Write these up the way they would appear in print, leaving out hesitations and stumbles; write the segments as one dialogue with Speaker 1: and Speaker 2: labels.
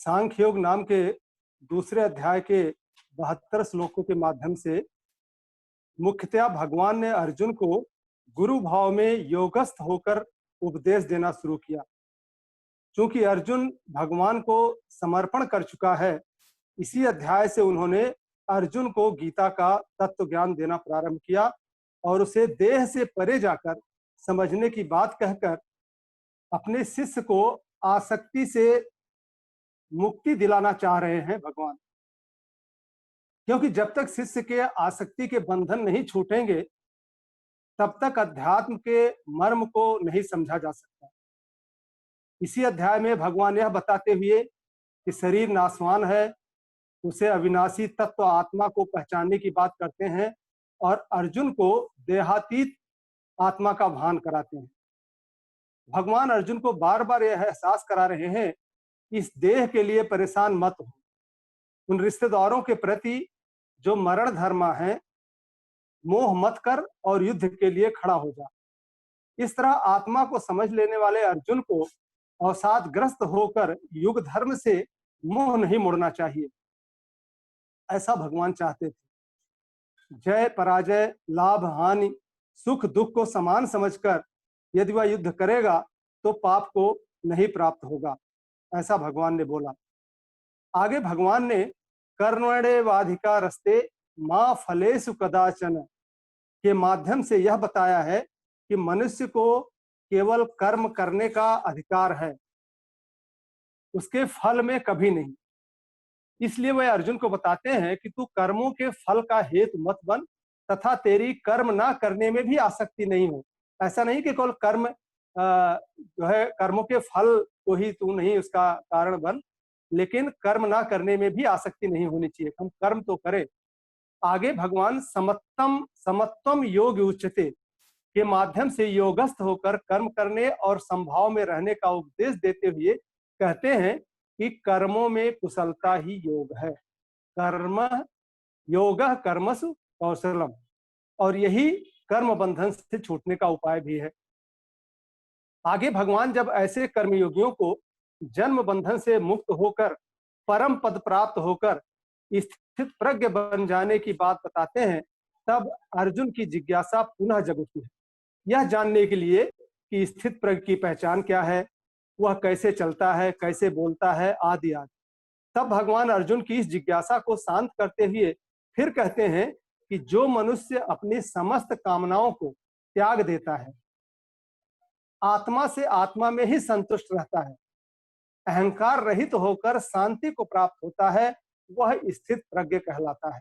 Speaker 1: सांख्य योग नाम के दूसरे अध्याय के 72 श्लोकों के माध्यम से मुख्यतया भगवान ने अर्जुन को गुरु भाव में योगस्थ होकर उपदेश देना शुरू किया। चूंकि अर्जुन भगवान को समर्पण कर चुका है, इसी अध्याय से उन्होंने अर्जुन को गीता का तत्व ज्ञान देना प्रारंभ किया और उसे देह से परे जाकर समझने की बात कहकर अपने शिष्य को आसक्ति से मुक्ति दिलाना चाह रहे हैं भगवान। क्योंकि जब तक शिष्य के आसक्ति के बंधन नहीं छूटेंगे, तब तक अध्यात्म के मर्म को नहीं समझा जा सकता। इसी अध्याय में भगवान यह बताते हुए कि शरीर नाशवान है, उसे अविनाशी तत्व आत्मा को पहचानने की बात करते हैं और अर्जुन को देहातीत आत्मा का भान कराते हैं। भगवान अर्जुन को बार बार यह एहसास करा रहे हैं, इस देह के लिए परेशान मत हो। उन रिश्तेदारों के प्रति जो मरण धर्मा है, मोह मत कर और युद्ध के लिए खड़ा हो जा। इस तरह आत्मा को समझ लेने वाले अर्जुन को अवसादग्रस्त होकर युग धर्म से मुंह नहीं मोड़ना चाहिए, ऐसा भगवान चाहते थे। जय पराजय, लाभ हानि, सुख दुख को समान समझकर यदि वह युद्ध करेगा तो पाप को नहीं प्राप्त होगा, ऐसा भगवान ने बोला। आगे भगवान ने कर्मण्येवाधिकार रस्ते मां फलेषु कदाचन के माध्यम से यह बताया है कि मनुष्य को केवल कर्म करने का अधिकार है, उसके फल में कभी नहीं। इसलिए वे अर्जुन को बताते हैं कि तू कर्मों के फल का हेतु मत बन तथा तेरी कर्म ना करने में भी आसक्ति नहीं हो। ऐसा नहीं कि केवल कर्म जो है कर्मों के फल को ही तू नहीं उसका कारण बन, लेकिन कर्म ना करने में भी आसक्ति नहीं होनी चाहिए। हम कर्म तो करें। आगे भगवान समत्वम योग उच्यते के माध्यम से योगस्थ होकर कर्म करने और संभाव में रहने का उपदेश देते हुए कहते हैं कि कर्मों में कुशलता ही योग है। कर्म योग कर्मसु कौशलम, और यही कर्म बंधन से छूटने का उपाय भी है। आगे भगवान जब ऐसे कर्मयोगियों को जन्म बंधन से मुक्त होकर परम पद प्राप्त होकर स्थित प्रज्ञ बन जाने की बात बताते हैं, तब अर्जुन की जिज्ञासा पुनः जग उठती है, यह जानने के लिए कि स्थित प्रज्ञ की पहचान क्या है, वह कैसे चलता है, कैसे बोलता है, आदि आदि। तब भगवान अर्जुन की इस जिज्ञासा को शांत करते हुए फिर कहते हैं कि जो मनुष्य अपनी समस्त कामनाओं को त्याग देता है, आत्मा से आत्मा में ही संतुष्ट रहता है, अहंकार रहित होकर शांति को प्राप्त होता है, वह स्थित प्रज्ञ कहलाता है।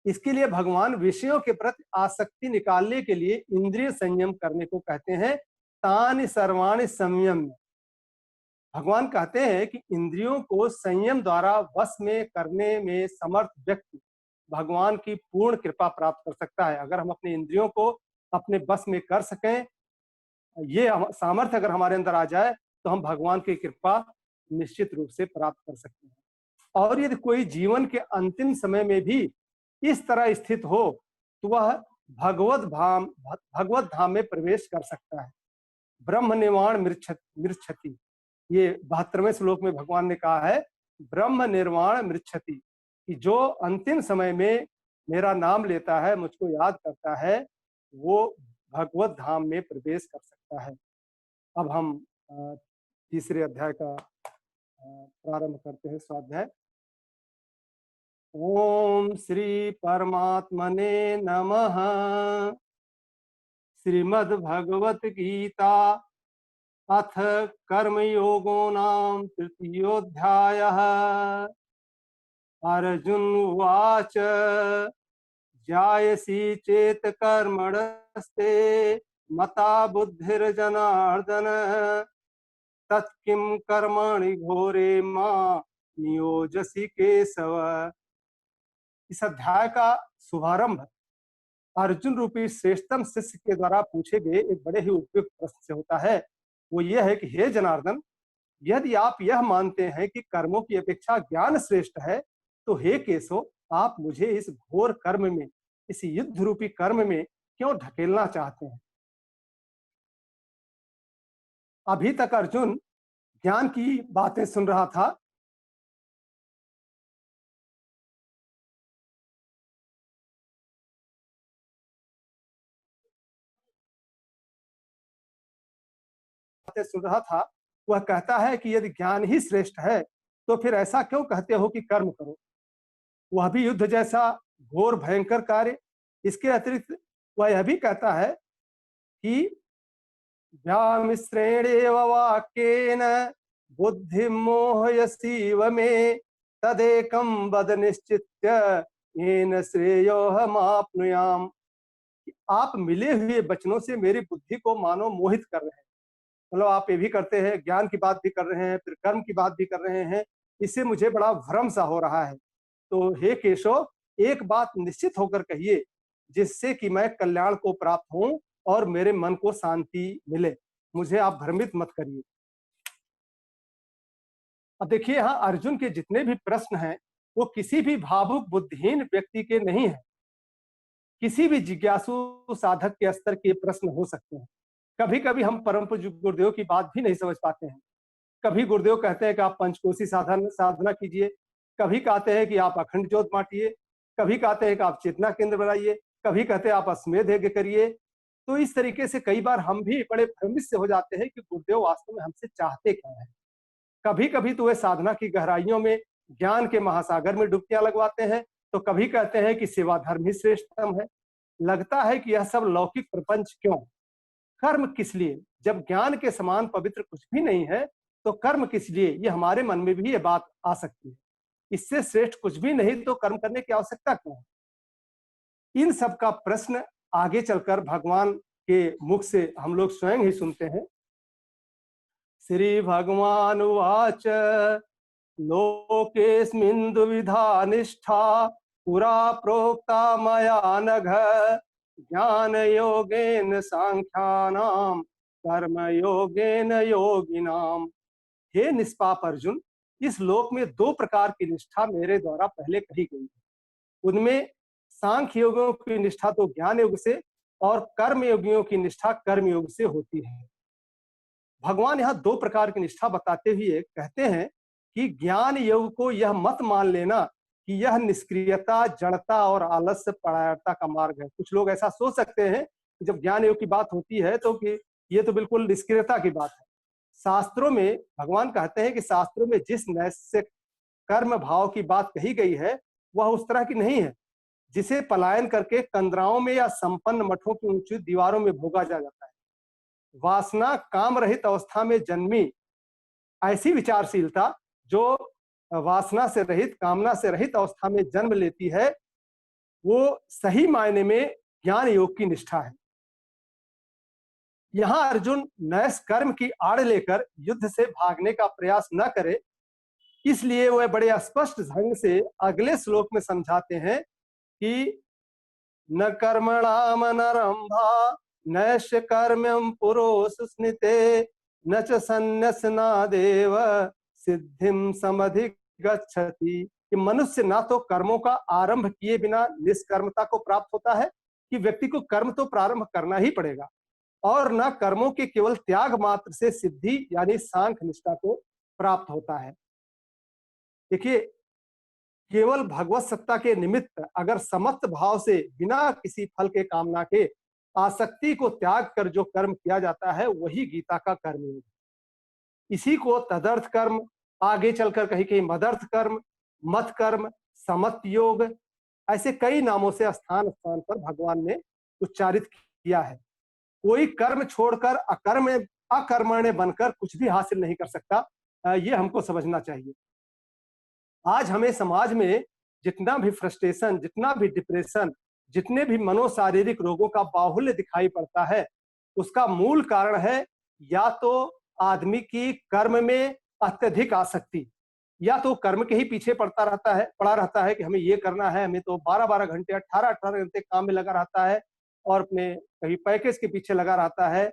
Speaker 1: इसके लिए भगवान विषयों के प्रति आसक्ति निकालने के लिए इंद्रिय संयम करने को कहते हैं। तानि सर्वाणि संयम। भगवान कहते हैं कि इंद्रियों को संयम द्वारा वश में करने में समर्थ व्यक्ति भगवान की पूर्ण कृपा प्राप्त कर सकता है। अगर हम अपने इंद्रियों को अपने बस में कर सकें, ये सामर्थ्य अगर हमारे अंदर आ जाए, तो हम भगवान की कृपा निश्चित रूप से प्राप्त कर सकते हैं। और यदि कोई जीवन के अंतिम समय में भी इस तरह स्थित हो, तो वह भगवत धाम में प्रवेश कर सकता है। ब्रह्म निर्वाण मृच्छति, ये 72वें श्लोक में भगवान ने कहा है, ब्रह्म निर्वाण मृच्छति, कि जो अंतिम समय में मेरा नाम लेता है, मुझको याद करता है, वो भगवत धाम में प्रवेश कर सकता है। अब हम तीसरे अध्याय का प्रारंभ करते हैं। स्वाध्याय। ओम श्री परमात्मने नमः। श्रीमद् भगवत गीता अथ कर्मयोगो नाम तृतीयोऽध्यायः। अर्जुन उवाच जायसी चेत कर्मणस्ते मता बुद्धिर्जनार्दन तत्किं कर्माणि घोरे मां नियोजसि केशव। इस अध्याय का शुभारंभ अर्जुन रूपी श्रेष्ठतम शिष्य के द्वारा पूछे गए एक बड़े ही उपयुक्त प्रश्न से होता है। वो यह है कि हे जनार्दन, यदि आप यह मानते हैं कि कर्मों की अपेक्षा ज्ञान श्रेष्ठ है, तो हे केशव, आप मुझे इस घोर कर्म में, इस युद्ध रूपी कर्म में क्यों ढकेलना चाहते हैं? अभी तक अर्जुन ज्ञान की बातें सुन रहा था। बातें सुन रहा था, वह कहता है कि यदि ज्ञान ही श्रेष्ठ है, तो फिर ऐसा क्यों कहते हो कि कर्म करो? वह भी युद्ध जैसा घोर भयंकर कार्य। इसके अतिरिक्त वह यह भी कहता है कि व्यामिश्रेणेव वाक्येन बुद्धिं मोहयसीव मे तदेकं वद निश्चित्य येन श्रेयोहमाप्नुयाम। आप मिले हुए वचनों से मेरी बुद्धि को मानो मोहित कर रहे हैं। मतलब आप ये भी करते हैं, ज्ञान की बात भी कर रहे हैं, फिर कर्म की बात भी कर रहे हैं। इससे मुझे बड़ा भ्रम सा हो रहा है। तो हे केशव, एक बात निश्चित होकर कहिए, जिससे कि मैं कल्याण को प्राप्त हूं और मेरे मन को शांति मिले। मुझे आप भ्रमित मत करिए। अब देखिए, यहाँ अर्जुन के जितने भी प्रश्न हैं, वो किसी भी भावुक बुद्धिहीन व्यक्ति के नहीं है। किसी भी जिज्ञासु साधक के स्तर के प्रश्न हो सकते हैं। कभी कभी हम परम पूज्य गुरुदेव की बात भी नहीं समझ पाते हैं। कभी गुरुदेव कहते हैं कि आप पंचकोशी साधना कीजिए, कभी कहते हैं कि आप अखंड ज्योत बांटिए, कभी कहते हैं कि आप चेतना केंद्र बनाइए, कभी कहते हैं आप अश्वमेध यज्ञ करिए। तो इस तरीके से कई बार हम भी बड़े भ्रमित से हो जाते हैं कि गुरुदेव वास्तव में हमसे चाहते क्या है। कभी कभी तो वे साधना की गहराइयों में, ज्ञान के महासागर में डुबकियां लगवाते हैं, तो कभी कहते हैं कि सेवा धर्म ही श्रेष्ठतम है। लगता है कि यह सब लौकिक प्रपंच क्यों, कर्म किस लिए? जब ज्ञान के समान पवित्र कुछ भी नहीं है, तो कर्म किस लिए? ये हमारे मन में भी ये बात आ सकती है। इससे श्रेष्ठ कुछ भी नहीं, तो कर्म करने की आवश्यकता क्यों है? इन सब का प्रश्न आगे चलकर भगवान के मुख से हम लोग स्वयं ही सुनते हैं। श्री भगवान उवाच लोकेस्मिन् दुविधा निष्ठा पुरा प्रोक्ता मया नघ ज्ञान योगेन सांख्यानाम कर्म योगेन योगिनाम। हे निष्पाप अर्जुन, इस लोक में दो प्रकार की निष्ठा मेरे द्वारा पहले कही गई है। उनमें सांख्य योगियों की निष्ठा तो ज्ञान योग से और कर्म योगियों की निष्ठा कर्म योग से होती है। भगवान यहाँ दो प्रकार की निष्ठा बताते हुए कहते हैं कि ज्ञान योग को यह मत मान लेना कि यह निष्क्रियता, जड़ता और आलस्य परायणता का मार्ग है। कुछ लोग ऐसा सोच सकते हैं कि जब ज्ञान योग की बात होती है तो कि ये तो बिल्कुल निष्क्रियता की बात है। शास्त्रों में भगवान कहते हैं कि शास्त्रों में जिस नैतिक कर्म भाव की बात कही गई है, वह उस तरह की नहीं है जिसे पलायन करके कंदराओं में या संपन्न मठों की ऊंची दीवारों में भोगा जा जाता है। वासना काम रहित अवस्था में जन्मी ऐसी विचारशीलता जो वासना से रहित, कामना से रहित अवस्था में जन्म लेती है, वो सही मायने में ज्ञान योग की निष्ठा है। यहाँ अर्जुन नैस कर्म की आड़ लेकर युद्ध से भागने का प्रयास न करे, इसलिए वह बड़े स्पष्ट ढंग से अगले श्लोक में समझाते हैं कि न कर्मणाम नरंभा नैश्य कर्म्यम पुरोस स्निते न च संन्यासनादेव सिद्धिम समधिगच्छति। कि मनुष्य ना तो कर्मों का आरंभ किए बिना निष्कर्मता को प्राप्त होता है, कि व्यक्ति को कर्म तो प्रारंभ करना ही पड़ेगा, और न कर्मों के केवल त्याग मात्र से सिद्धि यानी सांख्य निष्ठा को प्राप्त होता है। देखिए, केवल भगवत सत्ता के निमित्त अगर समस्त भाव से बिना किसी फल के कामना के आसक्ति को त्याग कर जो कर्म किया जाता है, वही गीता का कर्म योग। इसी को तदर्थ कर्म, आगे चलकर कहीं कहीं मदर्थ कर्म, मत कर्म, समत योग, ऐसे कई नामों से स्थान स्थान पर भगवान ने उच्चारित किया है। कोई कर्म छोड़कर अकर्मण्य बनकर कुछ भी हासिल नहीं कर सकता। ये हमको समझना चाहिए। आज हमें समाज में जितना भी फ्रस्ट्रेशन, जितना भी डिप्रेशन, जितने भी मनोशारीरिक रोगों का बाहुल्य दिखाई पड़ता है, उसका मूल कारण है या तो आदमी की कर्म में अत्यधिक आसक्ति, या तो कर्म के ही पीछे पड़ा रहता है कि हमें ये करना है, हमें तो 12-12 घंटे, 18-18 घंटे काम में लगा रहता है और अपने कहीं पैकेज के पीछे लगा रहता है,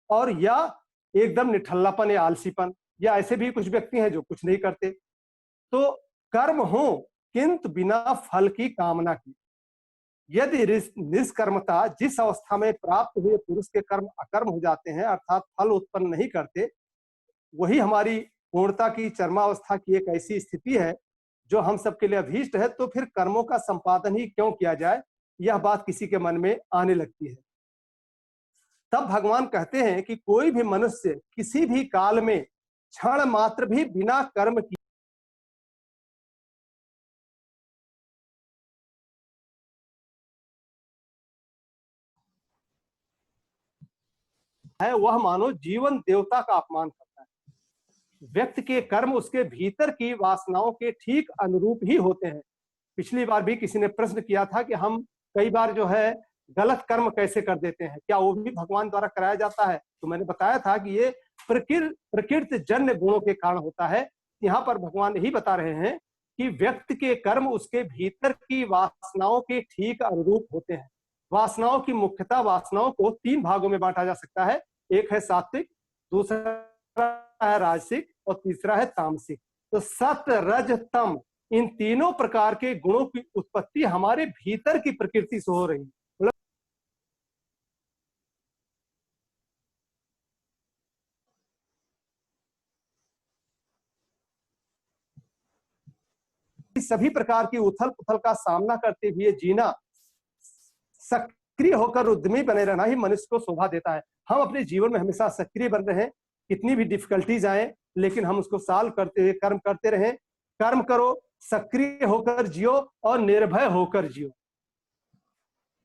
Speaker 1: और या एकदम निठल्लापन या आलसीपन, या ऐसे भी कुछ व्यक्ति हैं जो कुछ नहीं करते। तो कर्म हो किंतु बिना फल की कामना की। यदि निष्कर्मता जिस अवस्था में प्राप्त हुए पुरुष के कर्म अकर्म हो जाते हैं, अर्थात फल उत्पन्न नहीं करते, वही हमारी पूर्णता की चरमावस्था की एक ऐसी स्थिति है जो हम सबके लिए अभीष्ट है। तो फिर कर्मों का संपादन ही क्यों किया जाए, यह बात किसी के मन में आने लगती है। तब भगवान कहते हैं कि कोई भी मनुष्य किसी भी काल में क्षण मात्र भी बिना कर्म किए है, वह मानो जीवन देवता का अपमान करता है। व्यक्ति के कर्म उसके भीतर की वासनाओं के ठीक अनुरूप ही होते हैं। पिछली बार भी किसी ने प्रश्न किया था कि हम कई बार जो है गलत कर्म कैसे कर देते हैं, क्या वो भी भगवान द्वारा कराया जाता है? तो मैंने बताया था कि ये प्रकृति जन्य गुणों के कारण होता है। यहाँ पर भगवान यही बता रहे हैं कि व्यक्ति के कर्म उसके भीतर की वासनाओं के ठीक अनुरूप होते हैं। वासनाओं की मुख्यतः वासनाओं को 3 भागों में बांटा जा सकता है। एक है सात्विक, दूसरा है राजसिक और तीसरा है तामसिक। तो सत, रज, तम, इन तीनों प्रकार के गुणों की उत्पत्ति हमारे भीतर की प्रकृति से हो रही है। सभी प्रकार की उथल पुथल का सामना करते हुए जीना, सक्रिय होकर उद्यमी बने रहना ही मनुष्य को शोभा देता है। हम अपने जीवन में हमेशा सक्रिय बन रहे हैं, कितनी भी डिफिकल्टीज आए लेकिन हम उसको सॉल्व करते हुए कर्म करते रहें। कर्म करो, सक्रिय होकर जियो और निर्भय होकर जियो।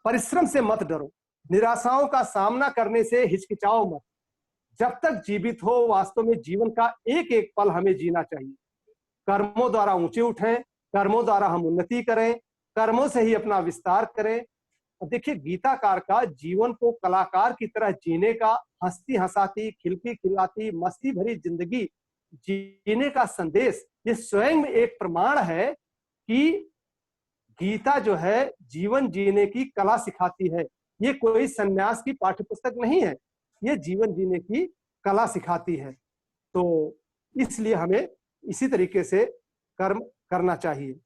Speaker 1: परिश्रम से मत डरो, निराशाओं का सामना करने से हिचकिचाओ मत। जब तक जीवित हो वास्तव में जीवन का एक एक पल हमें जीना चाहिए। कर्मों द्वारा ऊंचे उठें, कर्मों द्वारा हम उन्नति करें, कर्मों से ही अपना विस्तार करें। देखिए, गीताकार का जीवन को कलाकार की तरह जीने का, हंसती हंसाती, खिलती खिलाती, मस्ती भरी जिंदगी जीने का संदेश ये स्वयं में एक प्रमाण है कि गीता जो है जीवन जीने की कला सिखाती है। ये कोई सन्यास की पाठ्यपुस्तक नहीं है, ये जीवन जीने की कला सिखाती है। तो इसलिए हमें इसी तरीके से कर्म करना चाहिए।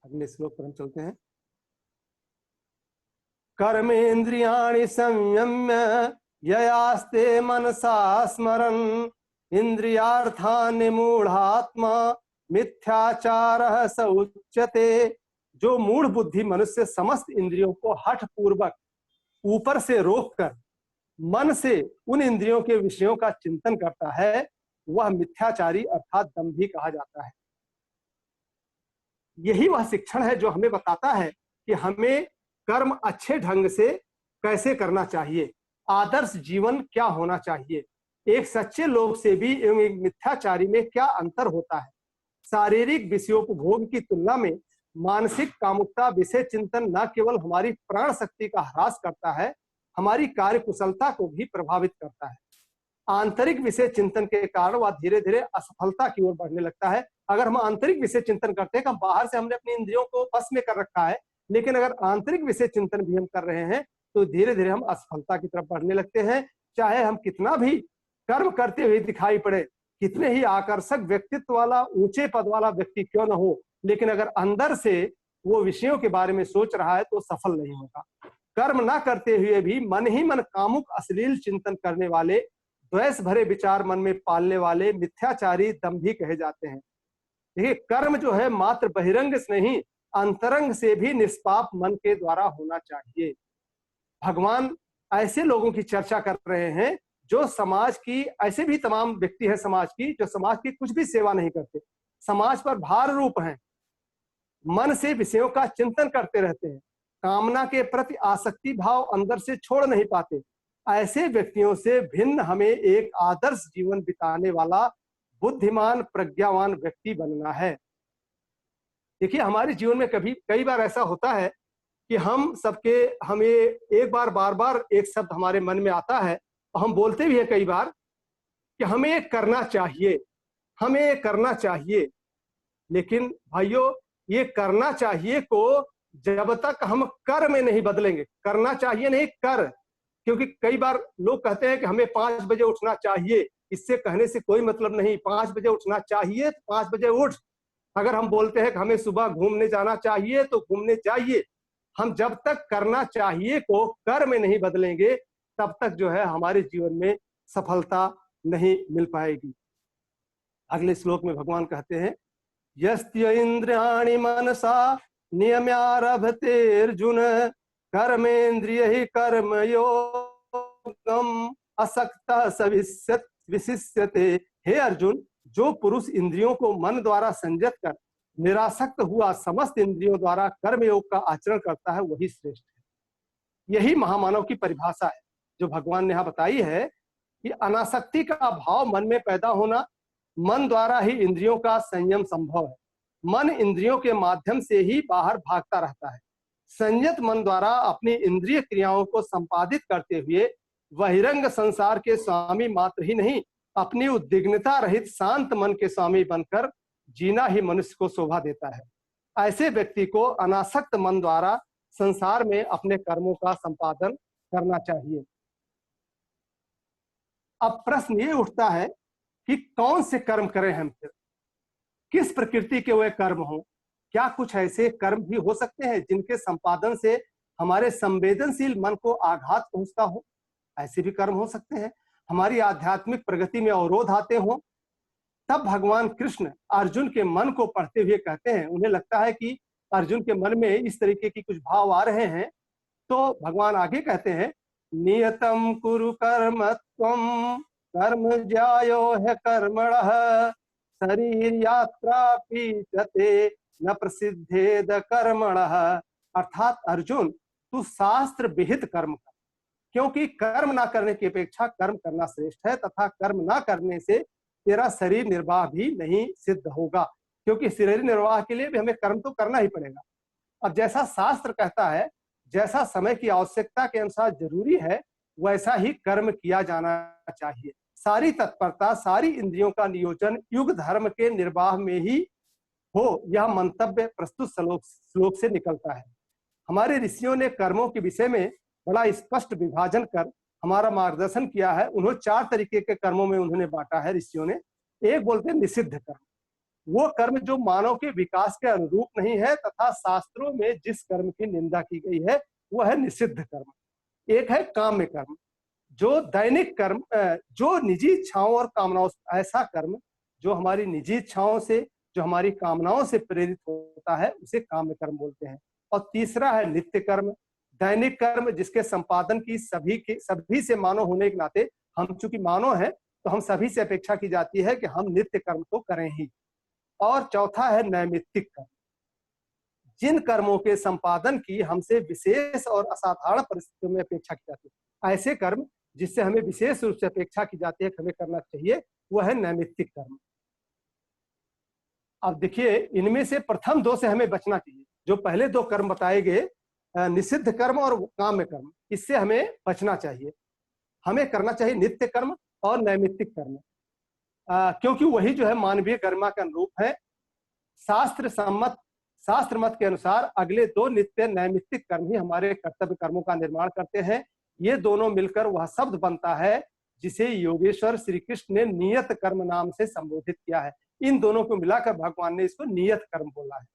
Speaker 1: अगले श्लोक पर हम चलते हैं। कर्मेन्द्रियाणि संयम्य ययास्ते मनसा स्मरन् इंद्रियार्थानि मूढ़ात्मा मिथ्याचारः स उच्यते। जो मूढ़ बुद्धि मनुष्य समस्त इंद्रियों को हठ पूर्वक ऊपर से रोककर मन से उन इंद्रियों के विषयों का चिंतन करता है, वह मिथ्याचारी अर्थात दंभी कहा जाता है। यही वह शिक्षण है जो हमें बताता है कि हमें कर्म अच्छे ढंग से कैसे करना चाहिए, आदर्श जीवन क्या होना चाहिए, एक सच्चे लोग से भी एवं एक मिथ्याचारी में क्या अंतर होता है। शारीरिक विषयोपभोग की तुलना में मानसिक कामुकता विषय चिंतन न केवल हमारी प्राण शक्ति का ह्रास करता है, हमारी कार्य कुशलता को भी प्रभावित करता है। आंतरिक विषय चिंतन के कारण वह धीरे धीरे असफलता की ओर बढ़ने लगता है। अगर हम आंतरिक विषय चिंतन करते हैं, बाहर से हमने अपनी इंद्रियों को बस में कर रखा है, लेकिन अगर आंतरिक विषय चिंतन भी हम कर रहे हैं तो धीरे धीरे हम असफलता की तरफ बढ़ने लगते हैं। चाहे हम कितना भी कर्म करते हुए दिखाई पड़े, कितने ही आकर्षक व्यक्तित्व वाला ऊंचे पद वाला व्यक्ति क्यों न हो, लेकिन अगर अंदर से वो विषयों के बारे में सोच रहा है तो सफल नहीं होगा। कर्म ना करते हुए भी मन ही मन कामुक अश्लील चिंतन करने वाले, द्वेष भरे विचार मन में पालने वाले मिथ्याचारी दंभी कहे जाते हैं। देखिए, कर्म जो है मात्र बहिरंग से नहीं, अंतरंग से भी निष्पाप मन के द्वारा होना चाहिए। भगवान ऐसे लोगों की चर्चा कर रहे हैं जो समाज की, ऐसे भी तमाम व्यक्ति है समाज की जो समाज की कुछ भी सेवा नहीं करते, समाज पर भार रूप हैं, मन से विषयों का चिंतन करते रहते हैं, कामना के प्रति आसक्ति भाव अंदर से छोड़ नहीं पाते। ऐसे व्यक्तियों से भिन्न हमें एक आदर्श जीवन बिताने वाला बुद्धिमान प्रज्ञावान व्यक्ति बनना है। देखिए, हमारे जीवन में कई बार ऐसा होता है कि हमें एक बार बार बार एक शब्द हमारे मन में आता है और हम बोलते भी है कई बार कि हमें करना चाहिए, हमें करना चाहिए। लेकिन भाइयों, ये करना चाहिए को जब तक हम कर में नहीं बदलेंगे, करना चाहिए नहीं कर, क्योंकि कई बार लोग कहते हैं कि हमें 5 बजे उठना चाहिए, इससे कहने से कोई मतलब नहीं। 5 बजे उठना चाहिए, 5 बजे उठ। अगर हम बोलते हैं कि हमें सुबह घूमने जाना चाहिए तो घूमने जाइए, हम जब तक करना चाहिए को कर में नहीं बदलेंगे, तब तक जो है हमारे जीवन में सफलता नहीं मिल पाएगी। अगले श्लोक में भगवान कहते हैं, यस्य इंद्रियाणि मनसा नियम्यारभते अर्जुन कर्मेन्द्रिय ही कर्म योगम असक्तः स विशिष्यते। हे अर्जुन, जो पुरुष इंद्रियों को मन द्वारा संयत कर निरासक्त हुआ समस्त इंद्रियों द्वारा कर्मयोग का आचरण करता है, वही श्रेष्ठ है। यही महामानव की परिभाषा है जो भगवान ने यहाँ बताई है कि अनासक्ति का भाव मन में पैदा होना, मन द्वारा ही इंद्रियों का संयम संभव है। मन इंद्रियों के माध्यम से ही बाहर भागता रहता है। संयत मन द्वारा अपनी इंद्रिय क्रियाओं को संपादित करते हुए बहिरंग संसार के स्वामी मात्र ही नहीं, अपनी उद्विग्नता रहित शांत मन के स्वामी बनकर जीना ही मनुष्य को शोभा देता है। ऐसे व्यक्ति को अनासक्त मन द्वारा संसार में अपने कर्मों का संपादन करना चाहिए। अब प्रश्न ये उठता है कि कौन से कर्म करें हम, फिर किस प्रकृति के वे कर्म हो? क्या कुछ ऐसे कर्म भी हो सकते हैं जिनके संपादन से हमारे संवेदनशील मन को आघात पहुंचता हो? ऐसे भी कर्म हो सकते हैं। हमारी आध्यात्मिक प्रगति में अवरोध आते हो। तब भगवान कृष्ण अर्जुन के मन को पढ़ते हुए कहते हैं, उन्हें लगता है कि अर्जुन के मन में इस तरीके की कुछ भाव आ रहे हैं, तो भगवान आगे कहते हैं, नियतम कुरु कर्म त्वम कर्म ज्यायो है कर्मणः शरीर यात्रा पीचते न प्रसिद्धेद कर्मणः। अर्थात अर्जुन, तू शास्त्र विहित कर्म कर, क्योंकि कर्म ना करने की अपेक्षा कर्म करना श्रेष्ठ है, तथा कर्म ना करने से तेरा शरीर निर्वाह भी नहीं सिद्ध होगा, क्योंकि शरीर निर्वाह के लिए भी हमें कर्म तो करना ही पड़ेगा। अब जैसा शास्त्र कहता है, जैसा समय की आवश्यकता के अनुसार जरूरी है, वैसा ही कर्म किया जाना चाहिए। सारी तत्परता, सारी इंद्रियों का नियोजन युग धर्म के निर्वाह में ही हो, यह मंतव्य प्रस्तुत श्लोक से निकलता है। हमारे ऋषियों ने कर्मों के विषय में बड़ा स्पष्ट विभाजन कर हमारा मार्गदर्शन किया है। उन्होंने 4 तरीके के कर्मों में उन्होंने बांटा है ऋषियों ने। एक बोलते हैं निषिद्ध कर्म, वो कर्म जो मानव के विकास के अनुरूप नहीं है तथा शास्त्रों में जिस कर्म की निंदा की गई है वह है निषिद्ध कर्म। एक है काम्य कर्म, जो दैनिक कर्म, जो निजी इच्छाओं और कामनाओं, ऐसा कर्म जो हमारी निजी इच्छाओं से, जो हमारी कामनाओं से प्रेरित होता है, उसे काम्य कर्म बोलते हैं। और तीसरा है नित्य कर्म, दैनिक कर्म जिसके संपादन की सभी से मानव होने के नाते, हम चूंकि मानव हैं तो हम सभी से अपेक्षा की जाती है कि हम नित्य कर्म तो करें ही। और चौथा है नैमित्तिक कर्म, जिन कर्मों के संपादन की हमसे विशेष और असाधारण परिस्थितियों में अपेक्षा की जाती है, ऐसे कर्म जिससे हमें विशेष रूप से अपेक्षा की जाती है कि हमें करना चाहिए, वह है नैमित्तिक कर्म। अब देखिए, इनमें से प्रथम 2 से हमें बचना चाहिए। जो पहले 2 कर्म बताए गए, निषिद्ध कर्म और काम्य कर्म, इससे हमें बचना चाहिए। हमें करना चाहिए नित्य कर्म और नैमित्तिक कर्म, क्योंकि वही जो है मानवीय गरिमा का अनुरूप है। शास्त्र मत के अनुसार अगले 2 नित्य नैमित्तिक कर्म ही हमारे कर्तव्य कर्मों का निर्माण करते हैं। ये दोनों मिलकर वह शब्द बनता है जिसे योगेश्वर श्री कृष्ण ने नियत कर्म नाम से संबोधित किया है। इन दोनों को मिलाकर भगवान ने इसको नियत कर्म बोला है।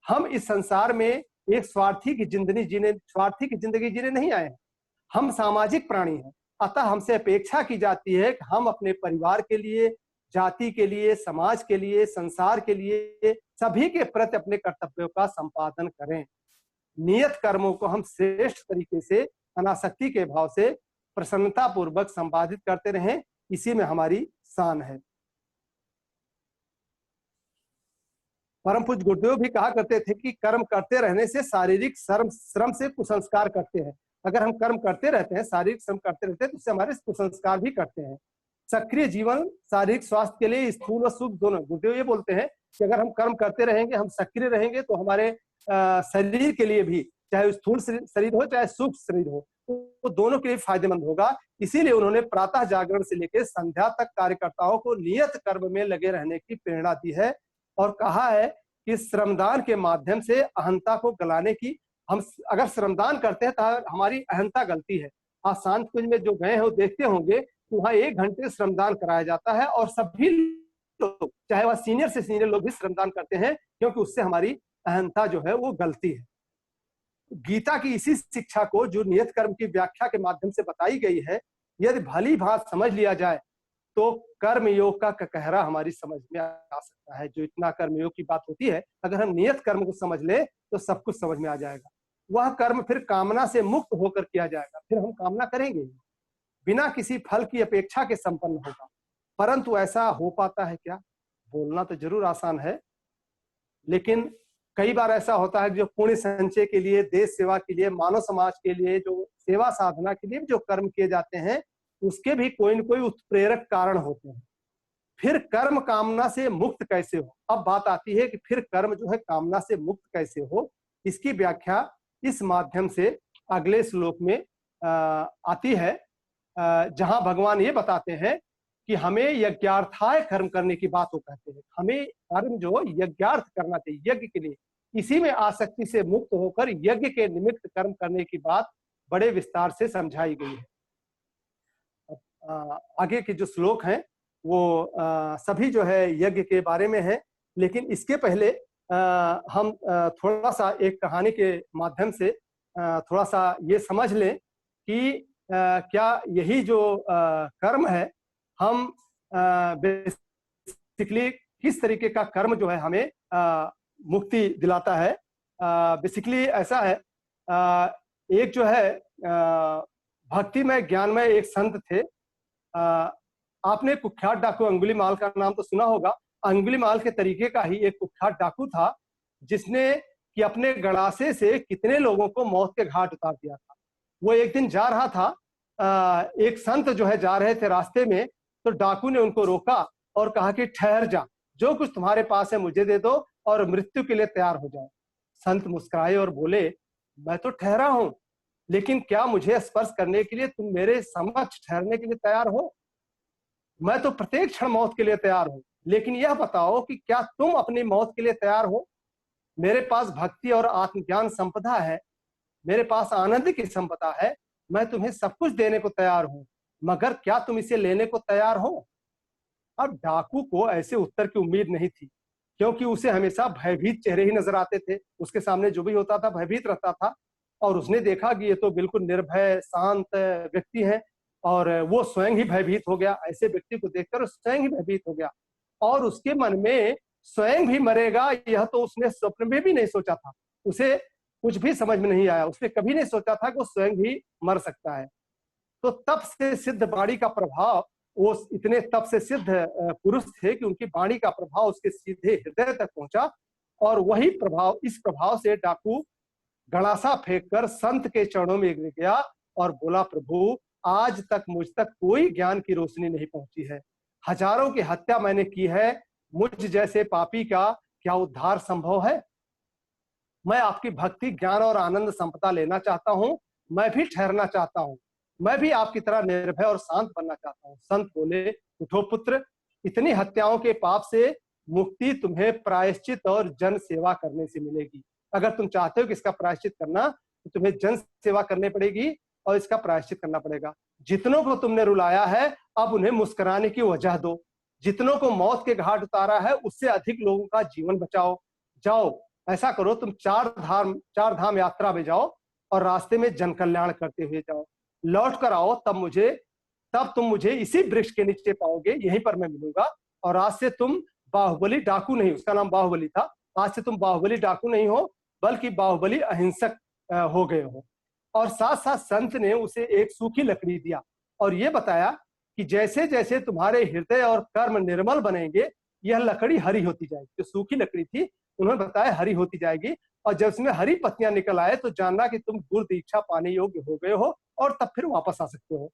Speaker 1: हम इस संसार में एक स्वार्थी की जिंदगी जीने नहीं आए हैं। हम सामाजिक प्राणी हैं, अतः हमसे अपेक्षा की जाती है कि हम अपने परिवार के लिए, जाति के लिए, समाज के लिए, संसार के लिए, सभी के प्रति अपने कर्तव्यों का संपादन करें। नियत कर्मों को हम श्रेष्ठ तरीके से अनासक्ति के भाव से प्रसन्नता पूर्वक संपादित करते रहें, इसी में हमारी शान है। परम पूज्य गुरुदेव भी कहा करते थे कि कर्म करते रहने से शारीरिक श्रम से कुसंस्कार करते हैं। अगर हम कर्म करते रहते हैं, शारीरिक श्रम करते रहते हैं, तो उससे हमारे कुसंस्कार भी करते हैं। सक्रिय जीवन शारीरिक स्वास्थ्य के लिए स्थूल और सूक्ष्म दोनों। गुरुदेव ये बोलते हैं कि अगर हम कर्म करते रहेंगे, हम सक्रिय रहेंगे, तो हमारे शरीर के लिए भी, चाहे स्थूल शरीर हो चाहे सूक्ष्म शरीर हो, तो दोनों के लिए फायदेमंद होगा। इसीलिए उन्होंने प्रातः जागरण से लेकर संध्या तक कार्यकर्ताओं को नियत कर्म में लगे रहने की प्रेरणा दी है और कहा है कि श्रमदान के माध्यम से अहंता को गलाने की, हम अगर श्रमदान करते हैं तो हमारी अहंता गलती है। आप शांत कुंज में जो गए हो देखते होंगे कि वहां 1 घंटे श्रमदान कराया जाता है और सभी लोग, चाहे वह सीनियर से सीनियर लोग भी श्रमदान करते हैं, क्योंकि उससे हमारी अहंता जो है वो गलती है। गीता की इसी शिक्षा को जो नियत कर्म की व्याख्या के माध्यम से बताई गई है, यदि भली भांति समझ लिया जाए तो कर्म योग का ककहरा हमारी समझ में आ सकता है। जो इतना कर्म योग की बात होती है, अगर हम नियत कर्म को समझ ले तो सब कुछ समझ में आ जाएगा। वह कर्म फिर कामना से मुक्त होकर किया जाएगा, फिर हम कामना करेंगे, बिना किसी फल की अपेक्षा के संपन्न होगा। परंतु ऐसा हो पाता है क्या? बोलना तो जरूर आसान है, लेकिन कई बार ऐसा होता है जो पुण्य संचय के लिए, देश सेवा के लिए, मानव समाज के लिए, जो सेवा साधना के लिए जो कर्म किए जाते हैं, उसके भी कोई न कोई उत्प्रेरक कारण होते हैं। फिर कर्म कामना से मुक्त कैसे हो? अब बात आती है कि फिर कर्म जो है कामना से मुक्त कैसे हो, इसकी व्याख्या इस माध्यम से अगले श्लोक में आती है, जहां भगवान ये बताते हैं कि हमें यज्ञार्थाय कर्म करने की बात वो कहते हैं। हमें कर्म जो यज्ञार्थ करना चाहिए, यज्ञ के लिए, इसी में आसक्ति से मुक्त होकर यज्ञ के निमित्त कर्म करने की बात बड़े विस्तार से समझाई गई है। आगे के जो श्लोक हैं वो सभी जो है यज्ञ के बारे में है, लेकिन इसके पहले हम थोड़ा सा एक कहानी के माध्यम से थोड़ा सा ये समझ लें कि क्या यही जो कर्म है, हम बेसिकली किस तरीके का कर्म जो है हमें मुक्ति दिलाता है। बेसिकली ऐसा है, एक जो है भक्तिमय ज्ञानमय एक संत थे। आपने कुख्यात डाकू अंगुलीमाल का नाम तो सुना होगा। अंगुलीमाल के तरीके का ही एक कुख्यात डाकू था, जिसने कि अपने गड़ासे से कितने लोगों को मौत के घाट उतार दिया था। वो एक दिन जा रहा था, एक संत जो है जा रहे थे रास्ते में, तो डाकू ने उनको रोका और कहा कि ठहर जा, जो कुछ तुम्हारे पास है मुझे दे दो और मृत्यु के लिए तैयार हो जाओ। संत मुस्कुराए और बोले, मैं तो ठहरा हूं, लेकिन क्या मुझे स्पर्श करने के लिए तुम मेरे समक्ष ठहरने के लिए तैयार हो? मैं तो प्रत्येक क्षण मौत के लिए तैयार हूं, लेकिन यह बताओ कि क्या तुम अपनी मौत के लिए तैयार हो? मेरे पास भक्ति और आत्मज्ञान संपदा है, मेरे पास आनंद की संपदा है, मैं तुम्हें सब कुछ देने को तैयार हूं, मगर क्या तुम इसे लेने को तैयार हो? अब डाकू को ऐसे उत्तर की उम्मीद नहीं थी, क्योंकि उसे हमेशा भयभीत चेहरे ही नजर आते थे। उसके सामने जो भी होता था भयभीत रहता था, और उसने देखा कि ये तो बिल्कुल निर्भय शांत व्यक्ति है, और वो स्वयं ही भयभीत हो गया। ऐसे व्यक्ति को देखकर स्वयं ही भयभीत हो गया, और उसके मन में स्वयं भी मरेगा यह तो उसने स्वप्न में भी नहीं सोचा था। उसे कुछ भी समझ में नहीं आया, उसने कभी नहीं सोचा था कि वो स्वयं भी मर सकता है। तो तप से सिद्ध वाणी का प्रभाव, वो इतने तप से सिद्ध पुरुष थे कि उनकी वाणी का प्रभाव उसके सीधे हृदय तक पहुंचा, और वही प्रभाव, इस प्रभाव से डाकू गड़ासा फेंककर संत के चरणों में गिर गया और बोला, प्रभु आज तक मुझ तक कोई ज्ञान की रोशनी नहीं पहुंची है, हजारों की हत्या मैंने की है, मुझ जैसे पापी का क्या उद्धार संभव है? मैं आपकी भक्ति ज्ञान और आनंद संपदा लेना चाहता हूँ, मैं भी ठहरना चाहता हूँ, मैं भी आपकी तरह निर्भय और शांत बनना चाहता हूँ। संत बोले, उठो पुत्र, इतनी हत्याओं के पाप से मुक्ति तुम्हें प्रायश्चित और जन सेवा करने से मिलेगी। अगर तुम चाहते हो कि इसका प्रायश्चित करना, तो तुम्हें जन सेवा करनी पड़ेगी और इसका प्रायश्चित करना पड़ेगा। जितनों को तुमने रुलाया है, अब उन्हें मुस्कुराने की वजह दो। जितनों को मौत के घाट उतारा है, उससे अधिक लोगों का जीवन बचाओ। जाओ, ऐसा करो, तुम चार धाम यात्रा में जाओ और रास्ते में जन कल्याण करते हुए जाओ। लौट कर आओ, तब तुम मुझे इसी वृक्ष के नीचे पाओगे, यहीं पर मैं मिलूंगा। और आज से तुम बाहुबली डाकू नहीं, उसका नाम बाहुबली था, आज से तुम बाहुबली डाकू नहीं हो, बल्कि बाहुबली अहिंसक हो गए हो। और साथ साथ संत ने उसे एक सूखी लकड़ी दिया और ये बताया कि जैसे जैसे तुम्हारे हृदय और कर्म निर्मल बनेंगे, यह लकड़ी हरी होती जाएगी। जो सूखी लकड़ी थी, उन्होंने बताया हरी होती जाएगी, और जब इसमें हरी पत्तियां निकल आए तो जानना कि तुम गुरु दीक्षा पाने योग्य हो गए हो, और तब फिर वापस आ सकते हो।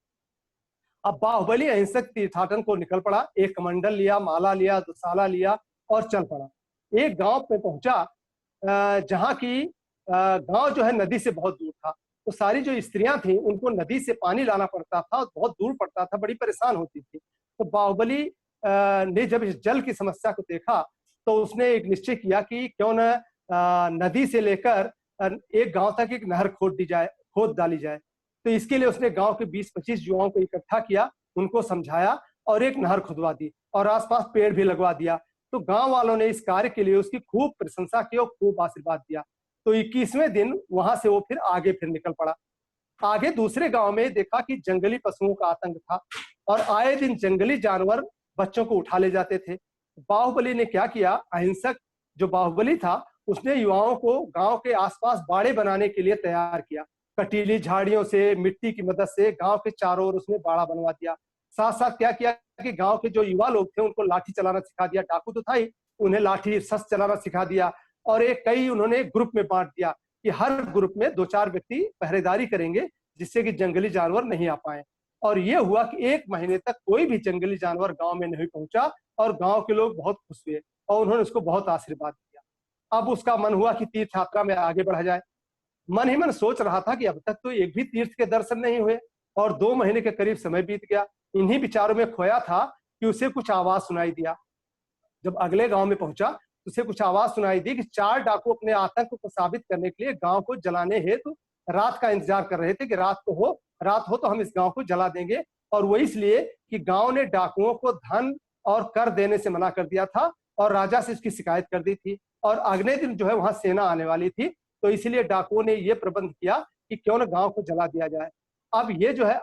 Speaker 1: अब बाहुबली अहिंसक तीर्थाटन को निकल पड़ा, एक कमंडल लिया, माला लिया, दुशाला लिया और चल पड़ा। एक गांव पे पहुंचा, जहां की गांव जो है नदी से बहुत दूर था, तो सारी जो स्त्रियां थी उनको नदी से पानी लाना पड़ता था, बहुत दूर पड़ता था, बड़ी परेशान होती थी। तो बाहुबली ने जब इस जल की समस्या को देखा, तो उसने एक निश्चय किया कि क्यों न नदी से लेकर एक गांव तक एक नहर खोद डाली जाए। तो इसके लिए उसने गांव के 20-25 युवाओं को इकट्ठा किया, उनको समझाया और एक नहर खुदवा दी और आसपास पेड़ भी लगवा दिया। तो गांव वालों ने इस कार्य के लिए उसकी खूब प्रशंसा की और खूब आशीर्वाद दिया। तो 21वें दिन वहां से वो फिर आगे फिर निकल पड़ा। आगे दूसरे गांव में देखा कि जंगली पशुओं का आतंक था और आए दिन जंगली जानवर बच्चों को उठा ले जाते थे। बाहुबली ने क्या किया, अहिंसक जो बाहुबली था उसने युवाओं को गांव के आसपास बाड़े बनाने के लिए तैयार किया। कटीली झाड़ियों से, मिट्टी की मदद से गांव के चारों ओर उसने बाड़ा बनवा दिया। साथ साथ क्या किया कि गांव के जो युवा लोग थे उनको लाठी चलाना सिखा दिया। डाकू तो था ही, उन्हें लाठी शस्त्र चलाना सिखा दिया। और एक कई उन्होंने ग्रुप में बांट दिया कि हर ग्रुप में 2-4 व्यक्ति पहरेदारी करेंगे जिससे कि जंगली जानवर नहीं आ पाए। और ये हुआ कि 1 महीने तक कोई भी जंगली जानवर गांव में नहीं पहुंचा और गांव के लोग बहुत खुश हुए और उन्होंने उसको बहुत आशीर्वाद दिया। अब उसका मन हुआ कि तीर्थ यात्रा में आगे बढ़ा जाए। मन ही मन सोच रहा था कि अब तक तो एक भी तीर्थ के दर्शन नहीं हुए और 2 महीने के करीब समय बीत गया। इन्हीं विचारों में खोया था कि उसे कुछ आवाज सुनाई दिया। जब अगले गांव में पहुंचा तो उसे कुछ आवाज सुनाई दी कि 4 डाकू अपने आतंक को साबित करने के लिए गांव को जलाने हेतु रात का इंतजार कर रहे थे कि रात हो तो हम इस गांव को जला देंगे। और वो इसलिए कि गांव ने डाकुओं को धन और कर देने से मना कर दिया था और राजा से इसकी शिकायत कर दी थी और अगले दिन जो है वहां सेना आने वाली थी। तो इसलिए डाकुओं ने ये प्रबंध किया कि क्यों न गांव को जला दिया जाए। अब ये जो है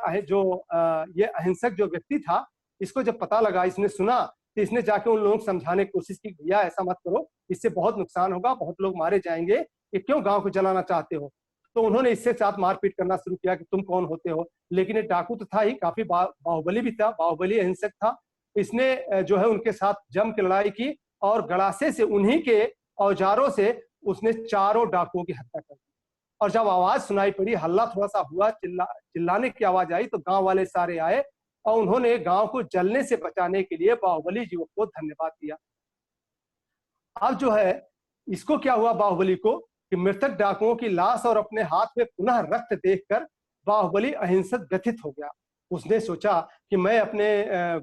Speaker 1: ये अहिंसक जो व्यक्ति था, इसको जब पता लगा, इसने सुना, तो इसने जाके उन लोगों को समझाने की कोशिश की, भैया ऐसा मत करो, इससे बहुत नुकसान होगा, बहुत लोग मारे जाएंगे, कि क्यों गांव को जलाना चाहते हो। तो उन्होंने इससे साथ मारपीट करना शुरू किया कि तुम कौन होते हो। लेकिन ये डाकू तो था ही, काफी बाहुबली भी था, बाहुबली अहिंसक था। इसने जो है उनके साथ जम के लड़ाई की और गड़ासे से, उन्हीं के औजारों से उसने चारों डाकुओं की हत्या कर दी। और जब आवाज सुनाई पड़ी, हल्ला थोड़ा सा हुआ, चिल्लाने की आवाज आई, तो गांव वाले सारे आए और उन्होंने गांव को जलने से बचाने के लिए बाहुबली जी को धन्यवाद दिया। अब जो है इसको क्या हुआ बाहुबली को कि मृतक डाकुओं की लाश और अपने हाथ में पुनः रक्त देखकर बाहुबली अहिंसक व्यथित हो गया। उसने सोचा कि मैं अपने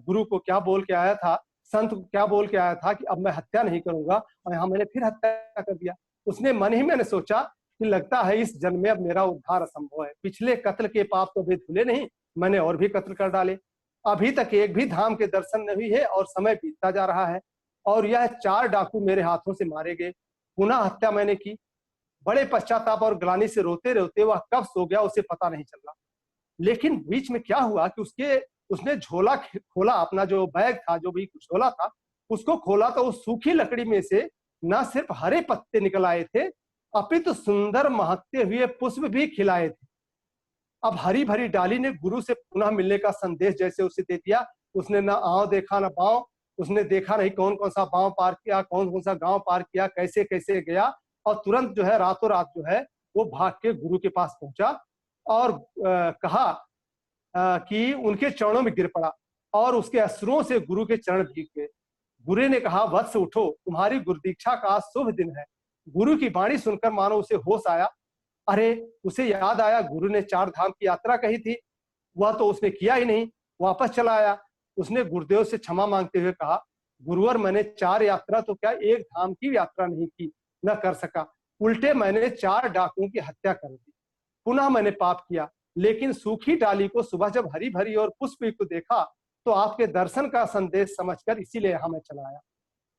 Speaker 1: गुरु को क्या बोल के आया था, संत को क्या बोल के आया था कि अब मैं हत्या नहीं करूंगा, और यहाँ मैंने फिर हत्या कर दिया। उसने मन ही में सोचा कि लगता है इस जन्म में अब मेरा उद्धार असंभव है। पिछले कत्ल के पाप तो अभी धुले नहीं, मैंने और भी कत्ल कर डाले। अभी तक एक भी धाम के दर्शन नहीं है और समय बीतता जा रहा है और यह 4 डाकू मेरे हाथों से मारे गए। पुनः हत्या मैंने की। बड़े पश्चाताप और ग्लानि से रोते रोते वह कब सो गया उसे पता नहीं चला। लेकिन बीच में क्या हुआ कि उसने झोला खोला, अपना जो बैग था, जो भी झोला था, उसको खोला तो उस सूखी लकड़ी में से न सिर्फ हरे पत्ते निकल आए थे, अपितु सुंदर महकते हुए पुष्प भी खिलाए थे। अब हरी भरी डाली ने गुरु से पुनः मिलने का संदेश जैसे उसे दे दिया। उसने ना आंव देखा ना बांव, उसने देखा नहीं कौन कौन सा बांव पार किया, कौन कौन सा गांव पार किया, कैसे कैसे गया, और तुरंत जो है रातों रात जो है वो भाग के गुरु के पास पहुंचा और कहा कि उनके चरणों में गिर पड़ा और उसके अश्रुओं से गुरु के चरण भीग गए। गुरु ने कहा, वत्स उठो, तुम्हारी गुरुदीक्षा का आज शुभ दिन है। गुरु की वाणी सुनकर मानो उसे होश आया। अरे, उसे याद आया गुरु ने 4 धाम की यात्रा कही थी, वह तो उसने किया ही नहीं, वापस चला आया। उसने गुरुदेव से क्षमा मांगते हुए कहा, गुरुवर मैंने 4 यात्रा तो क्या 1 धाम की यात्रा नहीं की, न कर सका, उल्टे मैंने 4 डाकुओं की हत्या कर दी। पुनः मैंने पाप किया, लेकिन सूखी डाली को सुबह जब हरी भरी और पुष्पयुक्त देखा तो आपके दर्शन का संदेश समझकर इसीलिए यहाँ मैं चला आया।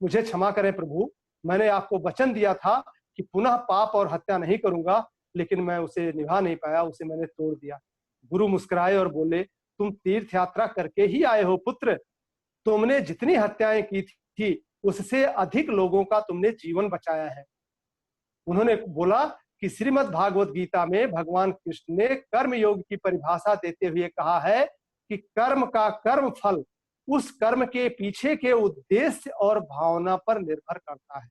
Speaker 1: मुझे क्षमा करें प्रभु, मैंने आपको वचन दिया था कि पुनः पाप और हत्या नहीं करूंगा, लेकिन मैं उसे निभा नहीं पाया, उसे मैंने तोड़ दिया। गुरु मुस्कुराए और बोले, तुम तीर्थ यात्रा करके ही आए हो पुत्र, तुमने जितनी हत्याएं की थी उससे अधिक लोगों का तुमने जीवन बचाया है। उन्होंने बोला कि श्रीमद् भागवत गीता में भगवान कृष्ण ने कर्म योग की परिभाषा देते हुए कहा है कि कर्म का कर्म फल उस कर्म के पीछे के उद्देश्य और भावना पर निर्भर करता है।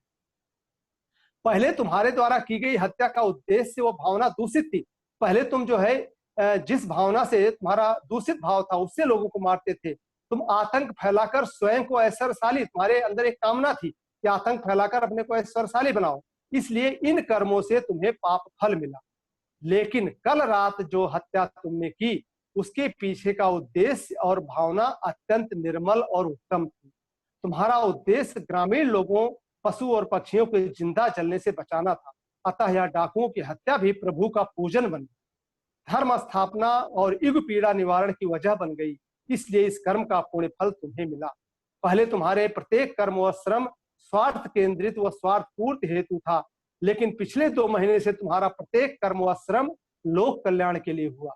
Speaker 1: पहले तुम्हारे द्वारा की गई हत्या का उद्देश्य वो भावना दूषित थी। पहले तुम जो है जिस भावना से तुम्हारा दूषित भाव था उससे लोगों को मारते थे। तुम आतंक फैलाकर स्वयं को ऐश्वर्यशाली, तुम्हारे अंदर एक कामना थी कि आतंक फैलाकर अपने को ऐश्वर्यशाली बनाओ, इसलिए इन कर्मों से तुम्हें पाप फल मिला। लेकिन कल रात जो हत्या तुमने की उसके पीछे का उद्देश्य और भावना अत्यंत निर्मल और उत्तम थी। तुम्हारा उद्देश्य ग्रामीण लोगों, पशु और पक्षियों को जिंदा जलने से बचाना था। अतः यह डाकुओं की हत्या भी प्रभु का पूजन बन गई, धर्म स्थापना और युग पीड़ा निवारण की वजह बन गई। इसलिए इस कर्म का पुण्य फल तुम्हें मिला। पहले तुम्हारे प्रत्येक कर्म व श्रम स्वार्थ केंद्रित व स्वार्थ पूर्ति हेतु था, लेकिन पिछले 2 महीने से तुम्हारा प्रत्येक कर्म व श्रम लोक कल्याण के लिए हुआ।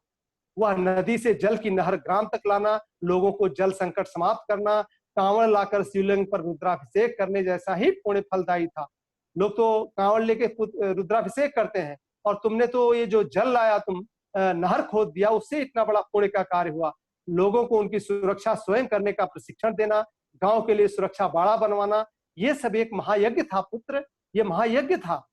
Speaker 1: वह नदी से जल की नहर ग्राम तक लाना, लोगों को जल संकट समाप्त करना, कांवड़ लाकर शिवलिंग पर रुद्राभिषेक करने जैसा ही पुण्य फलदायी था। लोग तो कांवड़ लेके रुद्राभिषेक करते हैं, और तुमने तो ये जो जल लाया, तुम नहर खोद दिया, उससे इतना बड़ा पुण्य का कार्य हुआ। लोगों को उनकी सुरक्षा स्वयं करने का प्रशिक्षण देना, गांव के लिए सुरक्षा बाड़ा बनवाना, ये सब एक महायज्ञ था पुत्र, ये महायज्ञ था।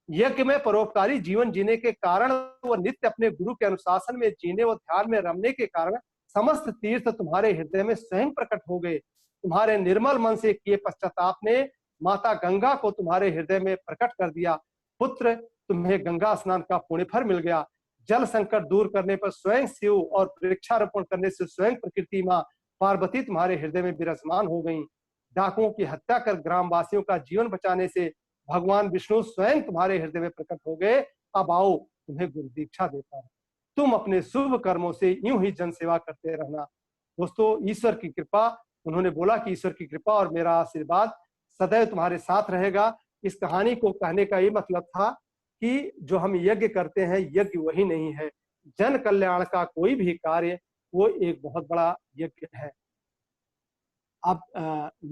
Speaker 1: यज्ञ में परोपकारी जीवन जीने के कारण व नित्य अपने गुरु के अनुशासन में जीने व ध्यान में रमने के कारण समस्त तीर्थ तुम्हारे हृदय में स्वयं प्रकट हो गए। तुम्हारे निर्मल मन से किए पश्चाताप ने माता गंगा को तुम्हारे हृदय में प्रकट कर दिया। पुत्र, तुम्हें गंगा स्नान का पुण्य फल मिल गया। जल संकट दूर करने पर स्वयं शिव और वृक्षारोपण करने से स्वयं प्रकृति माँ पार्वती तुम्हारे हृदय में विराजमान हो गई। डाकुओं की हत्या कर ग्रामवासियों का जीवन बचाने से भगवान विष्णु स्वयं तुम्हारे हृदय में प्रकट हो गए। अब आओ, तुम्हें गुरु दीक्षा देता हूं, तुम अपने शुभ कर्मों से यूं ही जन सेवा करते रहना। दोस्तों, ईश्वर की कृपा, उन्होंने बोला कि ईश्वर की कृपा और मेरा आशीर्वाद सदैव तुम्हारे साथ रहेगा। इस कहानी को कहने का ये मतलब था कि जो हम यज्ञ करते हैं, यज्ञ वही नहीं है, जन कल्याण का कोई भी कार्य वो एक बहुत बड़ा यज्ञ है। अब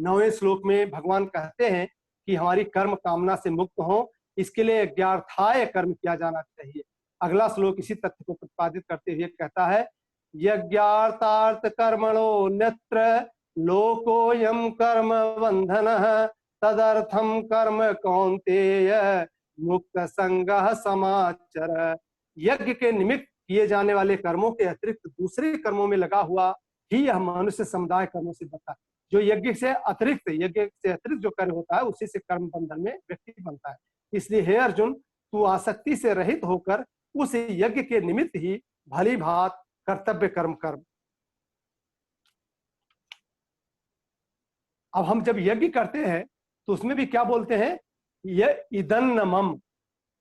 Speaker 1: 9वें श्लोक में भगवान कहते हैं कि हमारी कर्म कामना से मुक्त हो, इसके लिए यज्ञार्थाय कर्म किया जाना चाहिए। अगला श्लोक इसी तथ्य को प्रतिपादित करते हुए कहता है, यज्ञार्थार्थ कर्मणो अन्यत्र लोकोयम कर्म बंधनः तदर्थम कर्म कौन्तेय मुक्त संगः समाचर। यज्ञ के निमित्त किए जाने वाले कर्मों के अतिरिक्त दूसरे कर्मों में लगा हुआ ही यह मनुष्य समुदाय कर्मों से बता है। जो यज्ञ से अतिरिक्त जो कार्य होता है, उसी से कर्म बंधन में व्यक्ति बनता है। इसलिए हे अर्जुन, तू आसक्ति से रहित होकर उस यज्ञ के निमित्त ही भली भांति कर्तव्य कर्म कर। अब हम जब यज्ञ करते हैं तो उसमें भी क्या बोलते हैं, ये इदं न मम,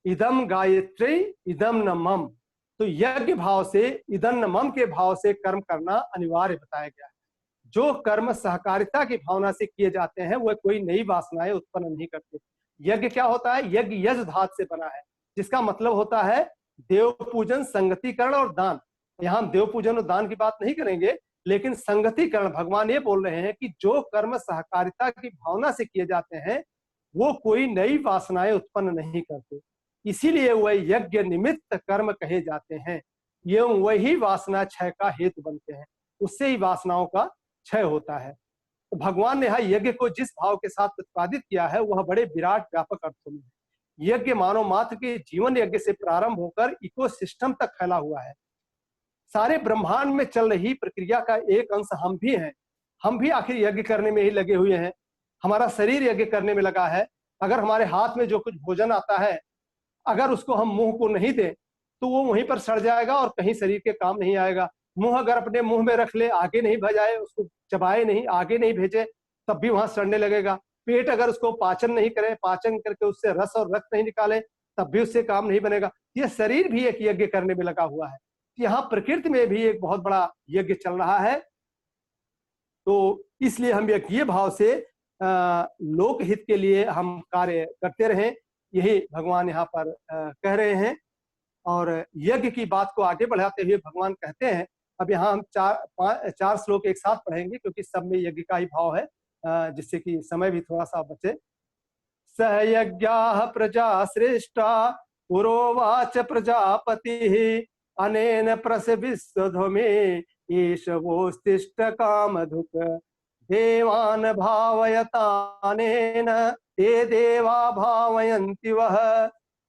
Speaker 1: इदम गायत्री इदम न मम। तो यज्ञ भाव से, इदं न मम के भाव से कर्म करना अनिवार्य बताया गया है। जो कर्म सहकारिता की भावना से किए जाते हैं वह कोई नई वासनाएं उत्पन्न नहीं करते। यज्ञ क्या होता है, यज्ञ यज धातु से बना है, जिसका मतलब होता है देव पूजन, संगतिकरण और दान। यहाँ हम देव पूजन और दान की बात नहीं करेंगे, लेकिन संगतिकरण, भगवान ये बोल रहे हैं कि जो कर्म सहकारिता की भावना से किए जाते हैं वो कोई नई वासनाएं उत्पन्न नहीं करते, इसीलिए वह यज्ञ निमित्त कर्म कहे जाते हैं। एवं वही वासना क्षय का हेतु बनते हैं, उससे ही वासनाओं का क्षय होता है। तो भगवान ने यहाँ यज्ञ को जिस भाव के साथ प्रतिपादित किया है वह बड़े विराट व्यापक अर्थों में है। यज्ञ मानव मात्र के जीवन यज्ञ से प्रारंभ होकर इकोसिस्टम तक फैला हुआ है। सारे ब्रह्मांड में चल रही प्रक्रिया का एक अंश हम भी हैं। हम भी आखिर यज्ञ करने में ही लगे हुए हैं। हमारा शरीर यज्ञ करने में लगा है। अगर हमारे हाथ में जो कुछ भोजन आता है, अगर उसको हम मुंह को नहीं दें तो वो वहीं पर सड़ जाएगा और कहीं शरीर के काम नहीं आएगा। मुंह अगर अपने मुंह में रख ले, आगे नहीं भजाए, उसको चबाए नहीं, आगे नहीं भेजे, तब भी वहां सड़ने लगेगा। पेट अगर उसको पाचन नहीं करे, पाचन करके उससे रस और रक्त नहीं निकाले, तब भी उससे काम नहीं बनेगा। ये शरीर भी एक यज्ञ करने में लगा हुआ है। यहाँ प्रकृति में भी एक बहुत बड़ा यज्ञ चल रहा है। तो इसलिए हम यज्ञ भाव से लोक हित के लिए हम कार्य करते रहें, यही भगवान यहाँ पर कह रहे हैं। और यज्ञ की बात को आगे बढ़ाते हुए भगवान कहते हैं, अब यहाँ हम चार श्लोक एक साथ पढ़ेंगे क्योंकि सब में यज्ञ का ही भाव है, जिससे कि समय भी थोड़ा सा बचे। सहयज्ञाः प्रजा श्रेष्ठा पुरोवाच प्रजापति अनेन प्रसविस्वध्वमे ईशवोस्तिष्ठ कामधुक् देवान् भावयतानेन ते देवा भावयन्ति वः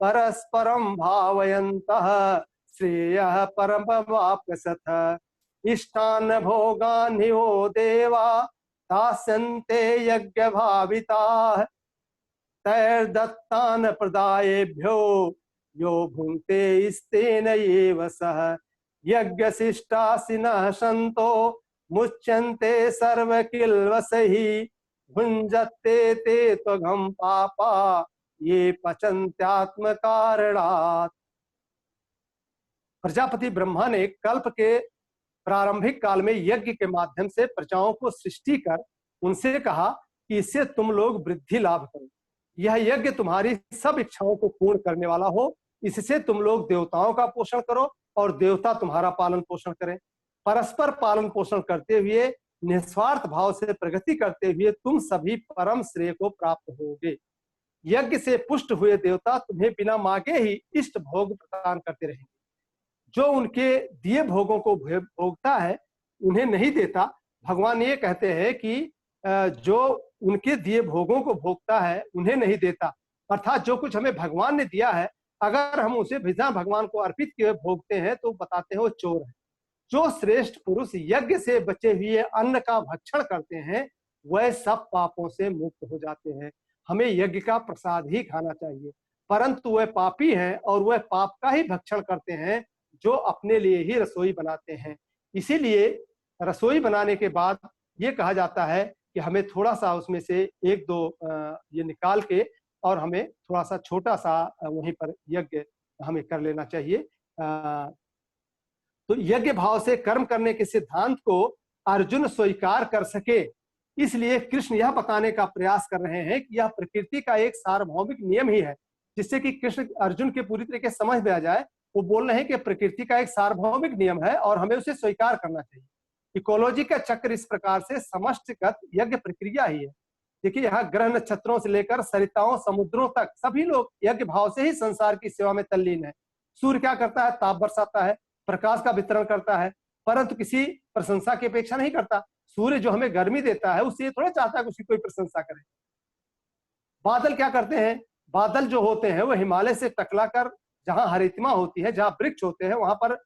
Speaker 1: परस्परं भावयन्तः श्रेयः परमवाप्स्यथ इष्टान् भोगान् यो देवा दास्यन्ते यज्ञभाविताः तैर्दत्तान् प्रदायेभ्यो यो भुङ्क्ते स्तेन एव सः यज्ञशिष्टासिनः सन्तो मुच्यन्ते सर्वकिल्वसैः भुञ्जते ते त्वघं पापा ये पचन्त्यात्म कारणात्। प्रजापति ब्रह्मा ने कल्प के प्रारंभिक काल में यज्ञ के माध्यम से प्रजाओं को सृष्टि कर उनसे कहा कि इससे तुम लोग वृद्धि लाभ करो। यह यज्ञ तुम्हारी सब इच्छाओं को पूर्ण करने वाला हो। इससे तुम लोग देवताओं का पोषण करो और देवता तुम्हारा पालन पोषण करें। परस्पर पालन पोषण करते हुए निस्वार्थ भाव से प्रगति करते हुए तुम सभी परम श्रेय को प्राप्त होगे। यज्ञ से पुष्ट हुए देवता तुम्हें बिना मांगे ही इष्ट भोग प्रदान करते रहेंगे। जो उनके दिए भोगों को भोगता है उन्हें नहीं देता। भगवान ये कहते हैं कि जो उनके दिए भोगों को भोगता है उन्हें नहीं देता, अर्थात जो कुछ हमें भगवान ने दिया है अगर हम उसे बिना भगवान को अर्पित किए भोगते हैं तो बताते हैं वो चोर है। जो श्रेष्ठ पुरुष यज्ञ से बचे हुए अन्न का भक्षण करते हैं वह सब पापों से मुक्त हो जाते हैं। हमें यज्ञ का प्रसाद ही खाना चाहिए, परंतु वह पापी हैं और वह पाप का ही भक्षण करते हैं जो अपने लिए ही रसोई बनाते हैं। इसीलिए रसोई बनाने के बाद ये कहा जाता है कि हमें थोड़ा सा उसमें से एक दो ये निकाल के और हमें थोड़ा सा छोटा सा वहीं पर यज्ञ हमें कर लेना चाहिए। तो यज्ञ भाव से कर्म करने के सिद्धांत को अर्जुन स्वीकार कर सके, इसलिए कृष्ण यह बताने का प्रयास कर रहे हैं कि यह प्रकृति का एक सार्वभौमिक नियम ही है, जिससे कि कृष्ण अर्जुन के पूरी तरीके समझ में आ जाए। वो बोल रहे हैं कि प्रकृति का एक सार्वभौमिक नियम है और हमें उसे स्वीकार करना चाहिए। इकोलॉजी का चक्र इस प्रकार से समष्टिगत यज्ञ प्रक्रिया ही है। देखिए यहाँ ग्रह नक्षत्रों से लेकर सरिताओं समुद्रों तक सभी लोग यज्ञ भाव से ही संसार की सेवा में तल्लीन है। सूर्य क्या करता है? ताप बरसाता है, प्रकाश का वितरण करता है, परंतु किसी प्रशंसा की अपेक्षा नहीं करता। सूर्य जो हमें गर्मी देता है उससे थोड़ा चाहता है कि उसकी कोई प्रशंसा करे। बादल क्या करते हैं? बादल जो होते हैं वो हिमालय से टकराकर जहां हरितिमा होती है, जहां वृक्ष होते हैं वहां पर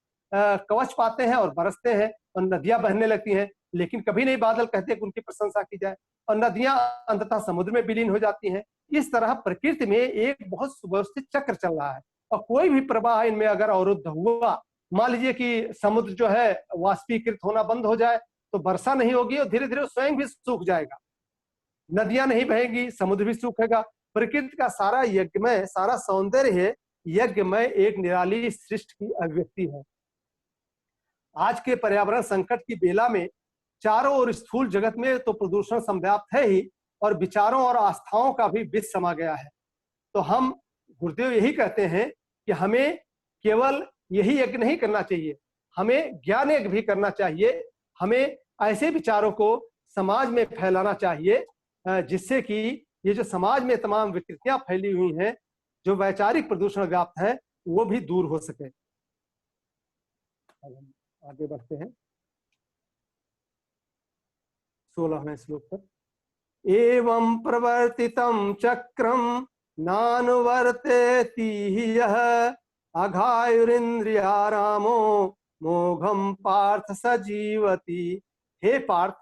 Speaker 1: कवच पाते हैं और बरसते हैं और नदियां बहने लगती हैं, लेकिन कभी नहीं बादल कहते कि उनकी प्रशंसा की जाए और नदियां अंततः समुद्र में विलीन हो जाती हैं। इस तरह प्रकृति में एक बहुत सुव्यवस्थित चक्र चल रहा है और कोई भी प्रवाह इनमें अगर अवरुद्ध हुआ, मान लीजिए कि समुद्र जो है वाष्पीकृत होना बंद हो जाए तो वर्षा नहीं होगी और धीरे धीरे स्वयं भी सूख जाएगा, नदियां नहीं बहेंगी, समुद्र भी सूखेगा। प्रकृति का सारा यज्ञमय, सारा सौंदर्य यज्ञमय एक निराली सृष्टि की अभिव्यक्ति है। आज के पर्यावरण संकट की बेला में चारों ओर स्थूल जगत में तो प्रदूषण संव्याप्त है ही और विचारों और आस्थाओं का भी विष समा गया है। तो हम गुरुदेव यही कहते हैं कि हमें केवल यही यज्ञ नहीं करना चाहिए, हमें ज्ञान यज्ञ भी करना चाहिए। हमें ऐसे विचारों को समाज में फैलाना चाहिए जिससे कि ये जो समाज में तमाम विकृतियां फैली हुई हैं, जो वैचारिक प्रदूषण व्याप्त है, वो भी दूर हो सके। आगे बढ़ते हैं 16वें श्लोक पर। एवं प्रवर्तितं चक्रम नानुवर्तेति यः अघायुरिन्द्रियारामो मोघम पार्थ सजीवति। हे पार्थ,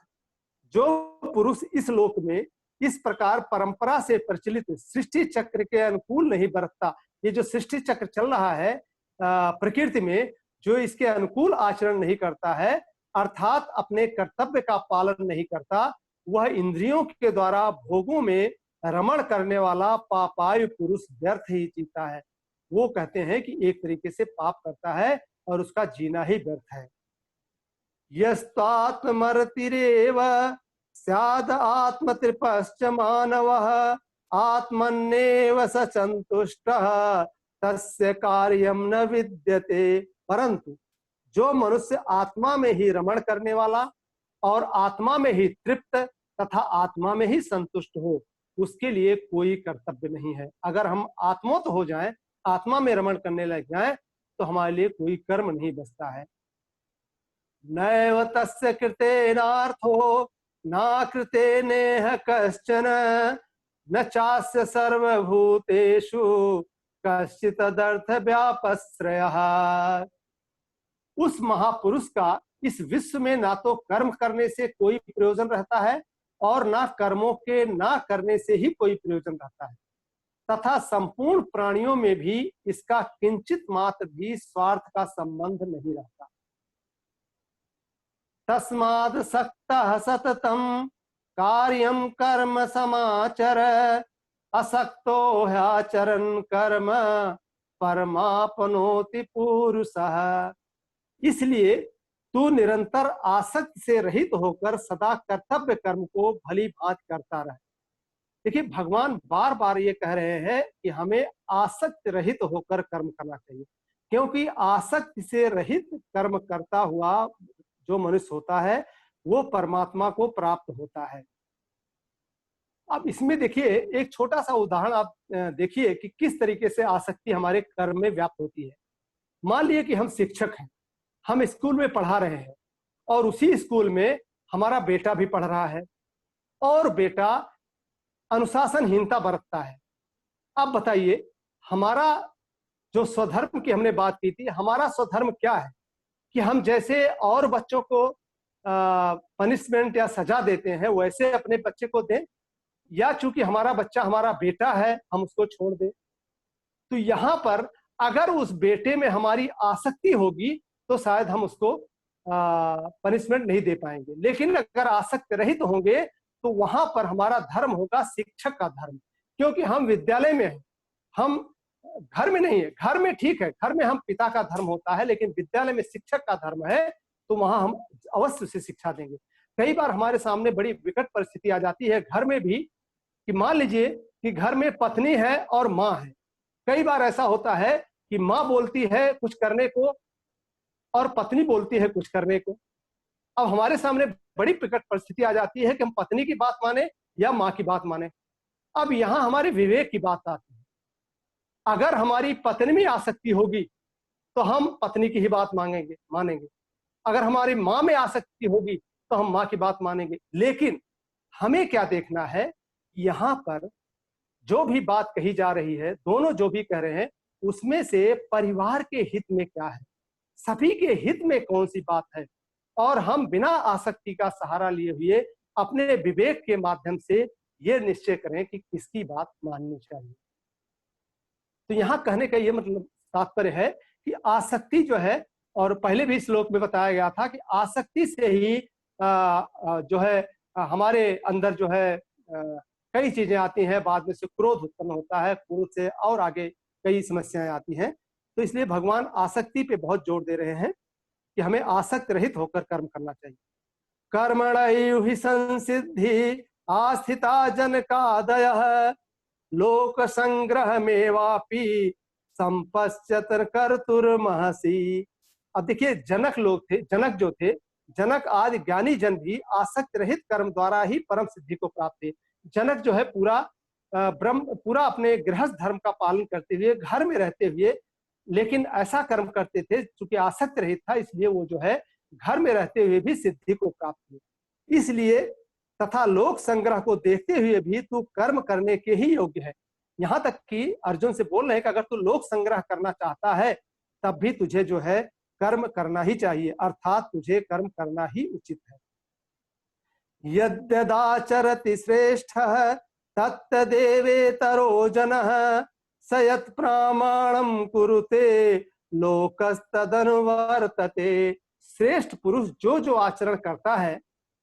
Speaker 1: जो पुरुष इस लोक में इस प्रकार परंपरा से प्रचलित सृष्टि चक्र के अनुकूल नहीं बरतता, ये जो सृष्टि चक्र चल रहा है प्रकृति में, जो इसके अनुकूल आचरण नहीं करता है, अर्थात अपने कर्तव्य का पालन नहीं करता, वह इंद्रियों के द्वारा भोगों में रमण करने वाला पापायु पुरुष व्यर्थ ही जीता है। वो कहते हैं कि एक तरीके से पाप करता है और उसका जीना ही व्यर्थ है। यस्त्वात्मरतिरेव स्याद आत्मतृपश्च मानवः आत्मन्नेव स संतुष्टः तस्य कार्यम न विद्यते। परंतु जो मनुष्य आत्मा में ही रमण करने वाला और आत्मा में ही तृप्त तथा आत्मा में ही संतुष्ट हो, उसके लिए कोई कर्तव्य नहीं है। अगर हम आत्मोत हो जाएं, आत्मा में रमण करने लग जाएं, तो हमारे लिए कोई कर्म नहीं बचता है। नैव तस्य कृतेनार्थो न कृतेनेह कश्चन न चास्य सर्वभूतेषु कश्चित् तदर्थ व्यापश्रयः। उस महापुरुष का इस विश्व में ना तो कर्म करने से कोई प्रयोजन रहता है और ना कर्मों के ना करने से ही कोई प्रयोजन रहता है, तथा संपूर्ण प्राणियों में भी इसका किंचित मात्र भी स्वार्थ का संबंध नहीं रहता। तस्माद् सक्तः सततं कार्यं कर्म समाचर असक्तो ह्याचरन् कर्म परमापनोति पुरुषः। इसलिए तू निरंतर आसक्ति से रहित होकर सदा कर्तव्य कर्म को भली भांति करता रहे। देखिए भगवान बार बार ये कह रहे हैं कि हमें आसक्त रहित होकर कर्म करना चाहिए, क्योंकि आसक्ति से रहित कर्म करता हुआ जो मनुष्य होता है वो परमात्मा को प्राप्त होता है। अब इसमें देखिए एक छोटा सा उदाहरण आप देखिए कि किस तरीके से आसक्ति हमारे कर्म में व्याप्त होती है। मान लीजिए कि हम शिक्षक हैं, हम स्कूल में पढ़ा रहे हैं और उसी स्कूल में हमारा बेटा भी पढ़ रहा है और बेटा अनुशासनहीनता बरतता है। अब बताइए, हमारा जो स्वधर्म की हमने बात की थी, हमारा स्वधर्म क्या है कि हम जैसे और बच्चों को पनिशमेंट या सजा देते हैं वैसे अपने बच्चे को दें, या चूंकि हमारा बच्चा हमारा बेटा है हम उसको छोड़ दें। तो यहाँ पर अगर उस बेटे में हमारी आसक्ति होगी तो शायद हम उसको पनिशमेंट नहीं दे पाएंगे, लेकिन अगर आसक्त रहित होंगे तो वहां पर हमारा धर्म होगा शिक्षक का धर्म, क्योंकि हम विद्यालय में हैं, हम घर में नहीं है। घर में ठीक है, घर में हम पिता का धर्म होता है, लेकिन विद्यालय में शिक्षक का धर्म है, तो वहां हम अवश्य से शिक्षा देंगे। कई बार हमारे सामने बड़ी विकट परिस्थिति आ जाती है घर में भी, कि मान लीजिए कि घर में पत्नी है और माँ है। कई बार ऐसा होता है कि माँ बोलती है कुछ करने को और पत्नी बोलती है कुछ करने को। अब हमारे सामने बड़ी विकट परिस्थिति आ जाती है कि हम पत्नी की बात माने या माँ की बात माने। अब यहाँ हमारे विवेक की बात आती है। अगर हमारी पत्नी में आसक्ति होगी तो हम पत्नी की ही बात मानेंगे। अगर हमारी माँ में आसक्ति होगी तो हम माँ की बात मानेंगे। लेकिन हमें क्या देखना है, यहाँ पर जो भी बात कही जा रही है, दोनों जो भी कह रहे हैं, उसमें से परिवार के हित में क्या है, सभी के हित में कौन सी बात है, और हम बिना आसक्ति का सहारा लिए हुए अपने विवेक के माध्यम से ये निश्चय करें कि किसकी बात माननी चाहिए। तो यहाँ कहने का ये मतलब तात्पर्य है कि आसक्ति जो है, और पहले भी श्लोक में बताया गया था कि आसक्ति से ही जो है हमारे अंदर जो है कई चीजें आती हैं, बाद में से क्रोध उत्पन्न होता है, क्रोध से और आगे कई समस्याएं आती हैं। तो इसलिए भगवान आसक्ति पे बहुत जोर दे रहे हैं कि हमें आसक्त रहित होकर कर्म करना चाहिए। कर्मणैव हि संसिद्धि आस्थिता जनकादयः लोक संग्रह मेवापि संपश्यतर कर्तुर्महसी। अब देखिए जनक लोग थे, जनक जो थे, जनक आदि ज्ञानी जन भी आसक्त रहित कर्म द्वारा ही परम सिद्धि को प्राप्त थे। जनक जो है पूरा अपने गृहस्थ धर्म का पालन करते हुए घर में रहते हुए, लेकिन ऐसा कर्म करते थे चूंकि आसक्त रहित था, इसलिए वो जो है घर में रहते हुए भी सिद्धि को प्राप्त हुए। इसलिए तथा लोक संग्रह को देखते हुए भी तू कर्म करने के ही योग्य है। यहाँ तक कि अर्जुन से बोल रहे हैं कि अगर तू लोक संग्रह करना चाहता है तब भी तुझे जो है कर्म करना ही चाहिए, अर्थात तुझे कर्म करना ही उचित है। यद्यदाचरति श्रेष्ठः तत्तदेवेतरो जनः स यत् प्रामाणं कुरुते लोकस्तदनुवर्तते। श्रेष्ठ पुरुष जो जो आचरण करता है,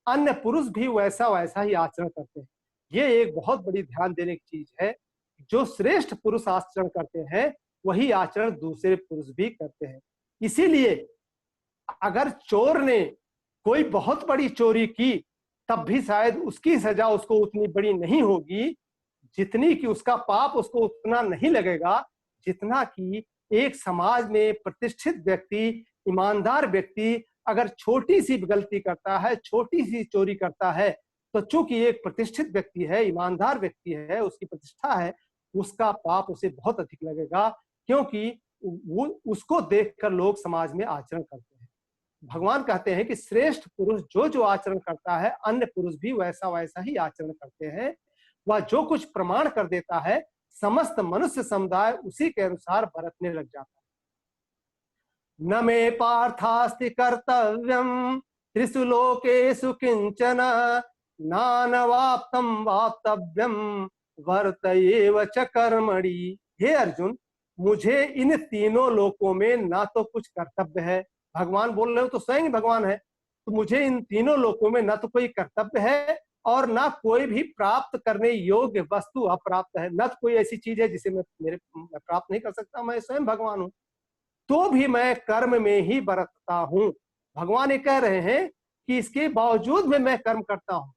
Speaker 1: अन्य पुरुष भी वैसा वैसा ही आचरण करते हैं। ये एक बहुत बड़ी ध्यान देने की चीज है। जो श्रेष्ठ पुरुष आचरण करते हैं वही आचरण दूसरे पुरुष भी करते हैं। इसीलिए अगर चोर ने कोई बहुत बड़ी चोरी की तब भी शायद उसकी सजा उसको उतनी बड़ी नहीं होगी, जितनी कि उसका पाप उसको उतना नहीं लगेगा जितना कि एक समाज में प्रतिष्ठित व्यक्ति, ईमानदार व्यक्ति अगर छोटी सी गलती करता है, छोटी सी चोरी करता है, तो चूंकि एक प्रतिष्ठित व्यक्ति है, ईमानदार व्यक्ति है, उसकी प्रतिष्ठा है, उसका पाप उसे बहुत अधिक लगेगा, क्योंकि वो उसको देखकर लोग समाज में आचरण करते हैं। भगवान कहते हैं कि श्रेष्ठ पुरुष जो जो आचरण करता है, अन्य पुरुष भी वैसा वैसा ही आचरण करते हैं। वह जो कुछ प्रमाण कर देता है, समस्त मनुष्य समुदाय उसी के अनुसार बरतने लग जाता है। न मे पार्थास्ति कर्तव्यम त्रिषु लोकेषु किंचन नानवाप्तम वाप्तव्यम वर्तयेव च कर्मणि। हे अर्जुन, मुझे इन तीनों लोकों में ना तो कुछ कर्तव्य है, भगवान बोल रहे हो तो स्वयं भगवान है, तो मुझे इन तीनों लोकों में ना तो कोई कर्तव्य है और ना कोई भी प्राप्त करने योग्य वस्तु अप्राप्त है। न तो कोई ऐसी चीज है जिसे मैं प्राप्त नहीं कर सकता, मैं स्वयं भगवान हूं, तो भी मैं कर्म में ही बरतता हूं। भगवान ये कह रहे हैं कि इसके बावजूद में मैं कर्म करता हूं,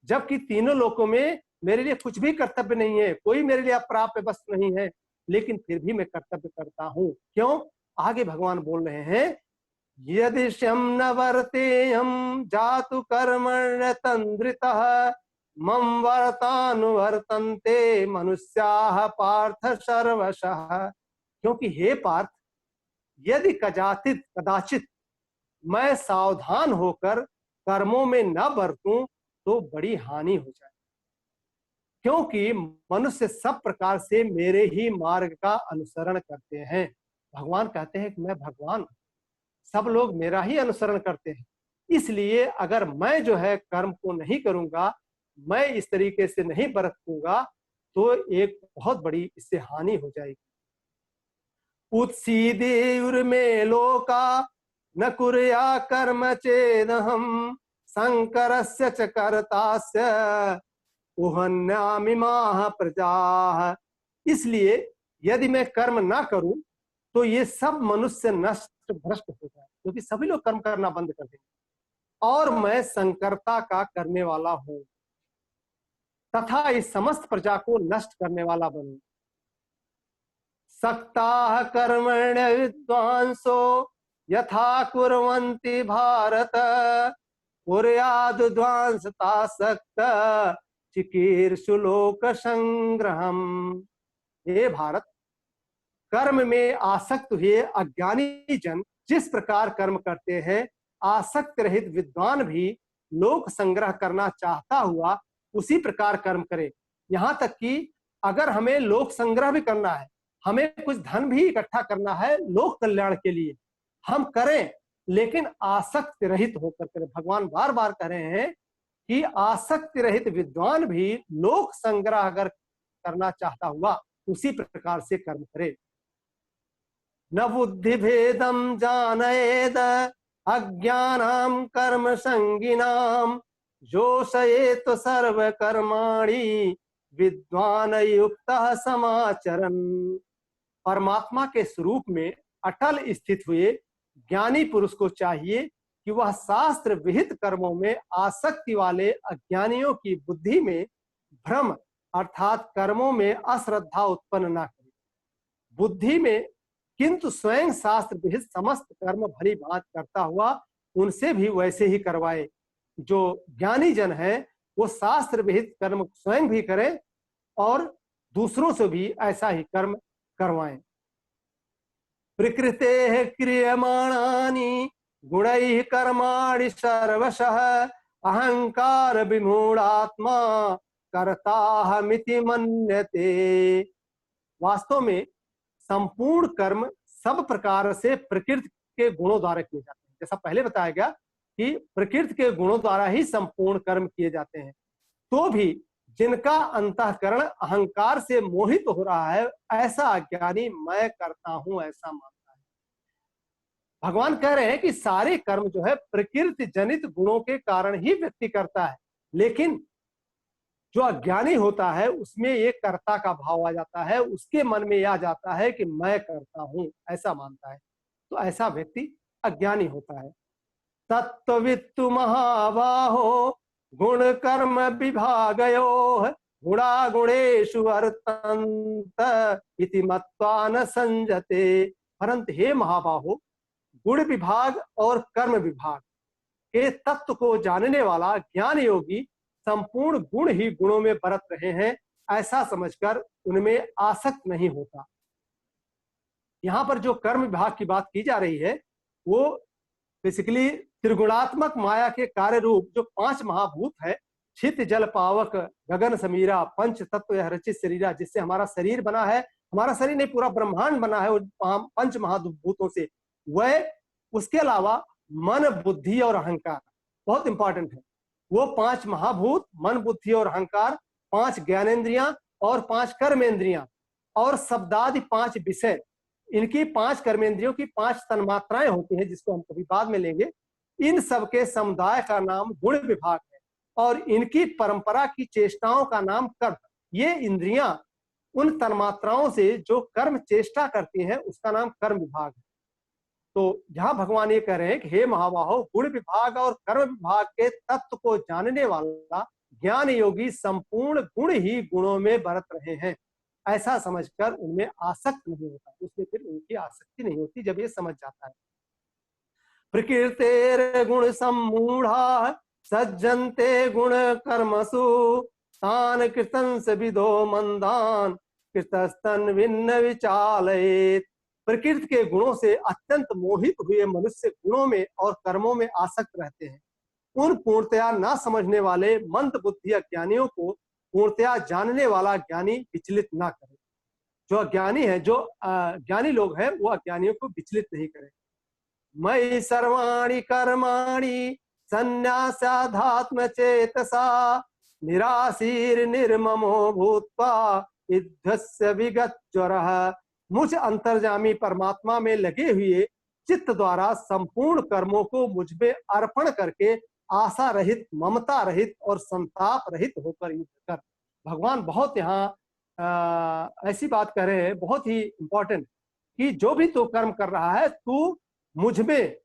Speaker 1: जबकि तीनों लोकों में मेरे लिए कुछ भी कर्तव्य नहीं है, कोई मेरे लिए अप्राप्य वस्तु नहीं है, लेकिन फिर भी मैं कर्तव्य करता हूं। क्यों? आगे भगवान बोल रहे हैं, यदि शम न वर्तेयम जातु कर्मण्य तंद्रितः मम वर्तानुवर्तन्ते मनुष्याः पार्थ सर्वशः। क्योंकि हे पार्थ, यदि कदाचित कदाचित मैं सावधान होकर कर्मों में न बरतूं तो बड़ी हानि हो जाए, क्योंकि मनुष्य सब प्रकार से मेरे ही मार्ग का अनुसरण करते हैं। भगवान कहते हैं कि मैं भगवान हूं, सब लोग मेरा ही अनुसरण करते हैं, इसलिए अगर मैं जो है कर्म को नहीं करूंगा, मैं इस तरीके से नहीं बरतूंगा, तो एक बहुत बड़ी इससे हानि हो जाएगी। उत्सीदेयुर्मे लोका न कुर्या कर्म चेदहम शंकरस्य च कर्तास्य उहन्यामिमाः प्रजाः। इसलिए यदि मैं कर्म ना करूं तो ये सब मनुष्य नष्ट भ्रष्ट हो जाए, क्योंकि सभी लोग कर्म करना बंद कर देंगे और मैं संकर्ता का करने वाला हूं तथा इस समस्त प्रजा को नष्ट करने वाला बनूं। सक्ताः कर्मण्य विद्वांसो यथा कुर्वन्ति भारत कुर्याद् ध्वांसता सक्त चिकीर्षु लोक संग्रहम। हे भारत, कर्म में आसक्त हुए अज्ञानी जन जिस प्रकार कर्म करते हैं, आसक्त रहित विद्वान भी लोक संग्रह करना चाहता हुआ उसी प्रकार कर्म करे। यहाँ तक कि अगर हमें लोक संग्रह भी करना है, हमें कुछ धन भी इकट्ठा करना है लोक कल्याण के लिए, हम करें, लेकिन आसक्त रहित होकर करें। भगवान बार बार कह रहे हैं कि आसक्त रहित विद्वान भी लोक संग्रह अगर करना चाहता हुआ उसी प्रकार से कर्म करे। न बुद्धि भेदम जानयेद अज्ञानाम कर्म संगिनाम जोशयेत सर्व कर्माणि विद्वान युक्तः समाचरन्। परमात्मा के स्वरूप में अटल स्थित हुए ज्ञानी पुरुष को चाहिए कि वह शास्त्र विहित कर्मों में आसक्ति वाले अज्ञानियों की बुद्धि में भ्रम अर्थात कर्मों में अश्रद्धा उत्पन्न न करे, बुद्धि में किंतु स्वयं शास्त्र विहित समस्त कर्म भली भांति करता हुआ उनसे भी वैसे ही करवाए। जो ज्ञानी जन है वो शास्त्र विहित कर्म स्वयं भी करें और दूसरों से भी ऐसा ही कर्म करवाएं। प्रकृते क्रियमाणानि गुणैः कर्माणि सर्वशः अहंकार विमूढ़ात्मा कर्ताहमिति मन्यते। वास्तव में संपूर्ण कर्म सब प्रकार से प्रकृति के गुणों द्वारा किए जाते हैं। जैसा पहले बताया गया कि प्रकृति के गुणों द्वारा ही संपूर्ण कर्म किए जाते हैं, तो भी जिनका अंतःकरण अहंकार से मोहित हो रहा है, ऐसा अज्ञानी मैं करता हूं ऐसा मानता है। भगवान कह रहे हैं कि सारे कर्म जो है प्रकृति जनित गुणों के कारण ही व्यक्ति करता है, लेकिन जो अज्ञानी होता है उसमें ये कर्ता का भाव आ जाता है, उसके मन में आ जाता है कि मैं करता हूं ऐसा मानता है, तो ऐसा व्यक्ति अज्ञानी होता है। तत्त्ववित्तु महाबाहो गुण कर्म विभागयोः गुणा गुणेषु वर्तन्त इति मत्वा न संजते। परंतु हे महाबाहो, गुण विभाग और कर्म विभाग के तत्व को जानने वाला ज्ञान योगी संपूर्ण गुण ही गुणों में बरत रहे हैं ऐसा समझकर उनमें आसक्त नहीं होता। यहाँ पर जो कर्म विभाग की बात की जा रही है वो बेसिकली त्रिगुणात्मक माया के कार्य रूप जो 5 महाभूत है, छित जल पावक गगन समीरा पंच तत्व रचित शरीरा, जिससे हमारा शरीर बना है, हमारा शरीर नहीं पूरा ब्रह्मांड बना है पंच महाभूतों से। वह उसके अलावा मन बुद्धि और अहंकार बहुत इंपॉर्टेंट है। वो 5 महाभूत मन बुद्धि और अहंकार, 5 ज्ञानेंद्रियां और 5 कर्मेंद्रियां और शब्दादि 5 विषय, इनकी 5 कर्मेंद्रियों की 5 तन्मात्राएं होती हैं जिसको हम कभी बाद में लेंगे। इन सबके समुदाय का नाम गुण विभाग है और इनकी परंपरा की चेष्टाओं का नाम कर्म। ये इंद्रियां उन तन्मात्राओं से जो कर्म चेष्टा करती हैं उसका नाम कर्म विभाग है। तो यहाँ भगवान ये कह रहे हैं कि हे महाबाहो, गुण विभाग और कर्म विभाग के तत्व को जानने वाला ज्ञान योगी संपूर्ण गुण ही गुणों में बरत रहे हैं, ऐसा समझकर उनमें आसक्त नहीं होता। उसमें फिर उनकी आसक्ति नहीं होती जब ये समझ जाता है। प्रकृतेर गुण सम्मूढ़ा सज्जन्ते गुण कर्मसु तान कृतंस विदो मंदान कृतस्तन भिन्न विचालयेत। प्रकृति के गुणों से अत्यंत मोहित हुए मनुष्य गुणों में और कर्मों में आसक्त रहते हैं। उन पूर्णतया ना समझने वाले मंद बुद्धि अज्ञानियों को पूर्णतया जानने वाला ज्ञानी विचलित ना करे। जो अज्ञानी है, जो ज्ञानी लोग हैं, वो अज्ञानियों को विचलित नहीं करे। मयि सर्वाणि कर्माणि संन्यासाध्यात्म चेतसा निराशीर निर्ममो भूत्वा इद्धस्य विगत ज्वरः। मुझ अंतर्जामी परमात्मा में लगे हुए चित्त द्वारा संपूर्ण कर्मों को मुझ में अर्पण करके आशा रहित, ममता रहित और संताप रहित होकर युद्ध कर। भगवान बहुत यहाँ ऐसी बात कह रहे हैं, बहुत ही इंपॉर्टेंट, कि जो भी तू कर्म कर रहा है, तू मुझ में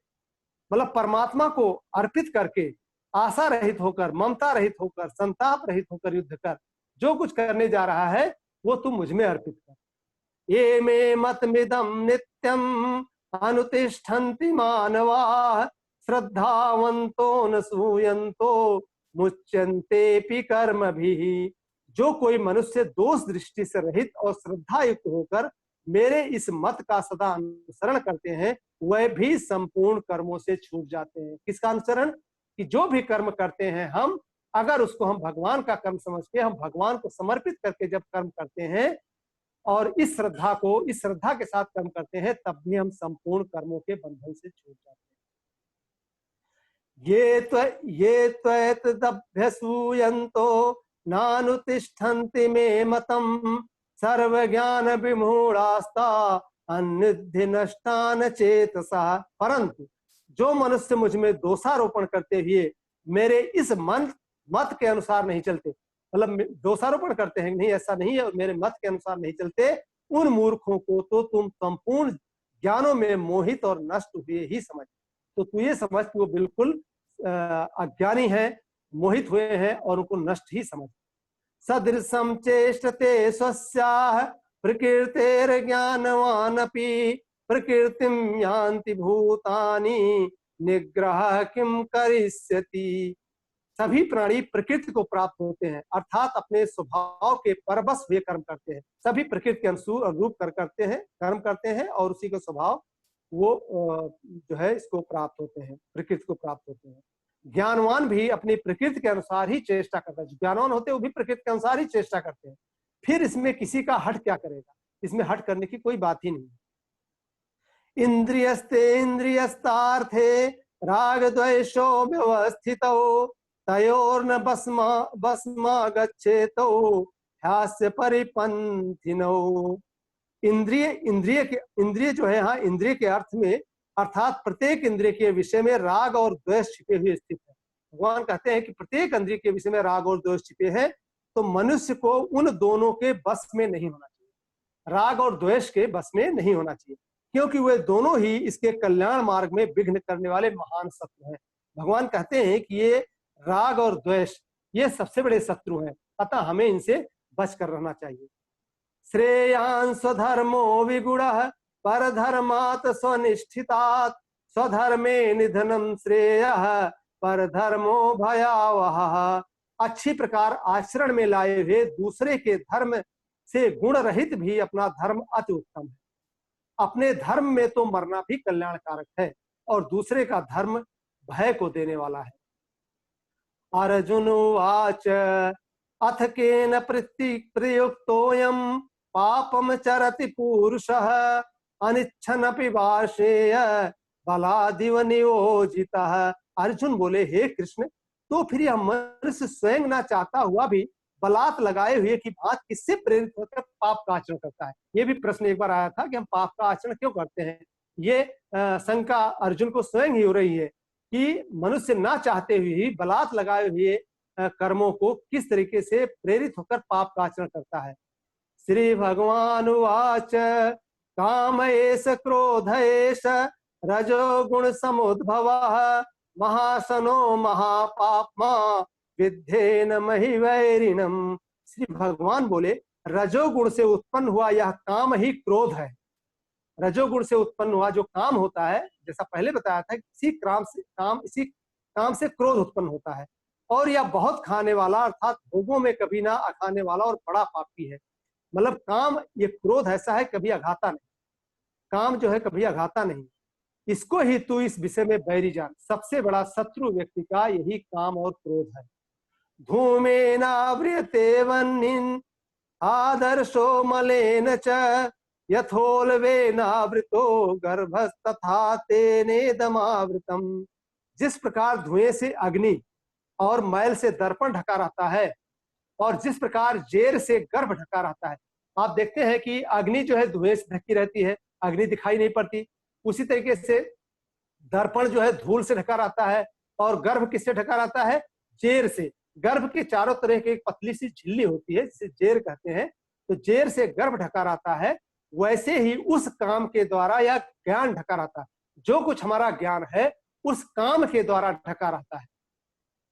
Speaker 1: मतलब परमात्मा को अर्पित करके आशा रहित होकर, ममता रहित होकर, संताप रहित होकर युद्ध कर। जो कुछ करने जा रहा है वो तू मुझ में अर्पित कर। ये मे मतमिदं नित्यम अनुतिष्ठन्ति मानवा श्रद्धावंतो न सूयन्तो मुच्यन्तेपि कर्मभिः। जो कोई मनुष्य दोष दृष्टि से रहित और श्रद्धा युक्त होकर मेरे इस मत का सदा अनुसरण करते हैं, वह भी संपूर्ण कर्मों से छूट जाते हैं। किसका अनुसरण? कि जो भी कर्म करते हैं हम, अगर उसको हम भगवान का कर्म समझ के, हम भगवान को समर्पित करके जब कर्म करते हैं और इस श्रद्धा के साथ कर्म करते हैं, तब भी हम संपूर्ण कर्मों के बंधन से छूट जाते हैं। ये त्वेतदभ्यसूयन्तो नानुतिष्ठन्ति मे मतम् सर्वज्ञान विमूढ़ास्ता अनिधि नष्टान चेतसा। परंतु जो मनुष्य मुझ में दोषारोपण करते हुए मेरे इस मत के अनुसार नहीं चलते, मतलब दोषारोपण करते हैं, नहीं ऐसा नहीं है, मेरे मत के अनुसार नहीं चलते, उन मूर्खों को तो तुम संपूर्ण ज्ञानों में मोहित और नष्ट हुए ही समझ। तो तू ये समझ कि वो बिल्कुल अज्ञानी है, मोहित हुए हैं और उनको नष्ट ही समझ। सदृशं चेष्टते स्वस्याः प्रकृतेर् ज्ञानवानपि प्रकृतिं यान्ति भूतानि निग्रह किम करिष्यति। सभी प्राणी प्रकृति को प्राप्त होते हैं, अर्थात अपने स्वभाव के परवश हुए कर्म करते हैं। सभी प्रकृति के अनुरूप कर्म करते हैं और उसी का स्वभाव वो जो है इसको प्राप्त होते हैं, प्रकृति को प्राप्त होते हैं। ज्ञानवान भी अपनी प्रकृति के अनुसार ही चेष्टा करता है। ज्ञानवान होते हैं वो भी प्रकृति के अनुसार ही चेष्टा करते हैं। फिर इसमें किसी का हट क्या करेगा? इसमें हट करने की कोई बात ही नहीं। इंद्रियस्ते इंद्रियस्तार्थे राग द्वेषो व्यवस्थितो तयोर्न बस्मा गच्छेतो ह्यास्य परिपंथिनो। इंद्रिय जो है, यहाँ इंद्रिय के अर्थ में अर्थात प्रत्येक इंद्रिय के विषय में राग और द्वेष छिपे हुए स्थित है। भगवान कहते हैं कि प्रत्येक इंद्रिय के विषय में राग और द्वेष छिपे हैं, तो मनुष्य को उन दोनों के बस में नहीं होना चाहिए, राग और द्वेष के बस में नहीं होना चाहिए, क्योंकि वे दोनों ही इसके कल्याण मार्ग में विघ्न करने वाले महान शत्रु हैं। भगवान कहते हैं कि ये राग और द्वेष ये सबसे बड़े शत्रु हैं, अतः हमें इनसे बचकर रहना चाहिए। श्रेयान् स्वधर्मो विगुणः परधर्मात् स्वनिष्ठितात् स्वधर्मे निधनं श्रेयः परधर्मो भयावहः। अच्छी प्रकार आचरण में लाए हुए दूसरे के धर्म से गुण रहित भी अपना धर्म अति उत्तम है। अपने धर्म में तो मरना भी कल्याणकारक है और दूसरे का धर्म भय को देने वाला है। अर्जुन उवाच अथ केन प्रयुक्तोऽयं पापम चरति पुरुषः अनिच्छन्नपि वार्ष्णेय बलादिव नियोजितः। अर्जुन बोले, हे कृष्ण, तो फिर यह मनुष्य स्वयं ना चाहता हुआ भी बलात् लगाए हुए की बात किससे प्रेरित होकर पाप का आचरण करता है? ये भी प्रश्न एक बार आया था कि हम पाप का आचरण क्यों करते हैं। ये शंका अर्जुन को स्वयं ही हो रही है कि मनुष्य ना चाहते हुए ही बलात् लगाए हुए कर्मों को किस तरीके से प्रेरित होकर पाप का आचरण करता है। श्री भगवान उवाच काम एष क्रोध एष रजो गुण समुद्भवः महासनो महापाप्मा विद्धेन महिवैरिणम। श्री भगवान बोले रजोगुण से उत्पन्न हुआ यह काम ही क्रोध है। रजोगुण से उत्पन्न हुआ जो काम होता है, जैसा पहले बताया था, इसी काम से क्रोध उत्पन्न होता है। और यह बहुत खाने वाला अर्थात भोगों में कभी ना अखाने वाला और बड़ा पापी है। मतलब काम, ये क्रोध ऐसा है कभी अघाता नहीं, काम जो है कभी अघाता नहीं। इसको ही तू इस विषय में बैरी जान। सबसे बड़ा शत्रु व्यक्ति का यही काम और क्रोध है। धूमेनाव्रियते वह्निन् आदर्शो मलेन च यथोल्बेनावृतो गर्भस्तथा तेनेदमावृतम्। जिस प्रकार धुएं से अग्नि और मैल से दर्पण ढका रहता है, और जिस प्रकार जेर से गर्भ ढका रहता है। आप देखते हैं कि अग्नि जो है धुएं से ढकी रहती है, अग्नि दिखाई नहीं पड़ती। उसी तरीके से दर्पण जो है धूल से ढका रहता है, और गर्भ किससे ढका रहता है? जेर से। गर्भ के चारों तरह की एक पतली सी झिल्ली होती है जिसे जेर कहते हैं। तो जेर से गर्भ ढका रहता है, वैसे ही उस काम के द्वारा या ज्ञान ढका रहता है। जो कुछ हमारा ज्ञान है उस काम के द्वारा ढका रहता है।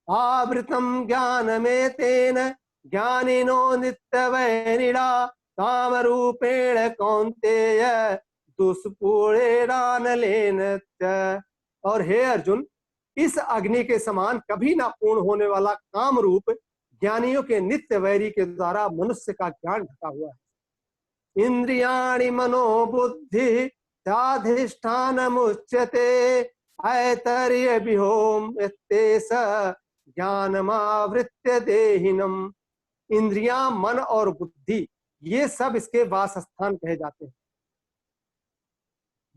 Speaker 1: आवृतम ज्ञानमेतेन ज्ञानिनो नित्यवैरिणा काम रूपेण कौन्तेय दुष्पूरेणानलेन च। और हे अर्जुन, इस अग्नि के समान कभी ना पूर्ण होने वाला काम रूप ज्ञानियों के नित्य वैरी के द्वारा मनुष्य का ज्ञान ढका हुआ है। इंद्रियाणि मनोबुद्धि साधिष्ठानमुच्यते ऐतर्य विहोम इत्येष ज्ञानमावृत्य देहिनम। इंद्रियां, मन और बुद्धि, ये सब इसके वासस्थान कहे जाते हैं।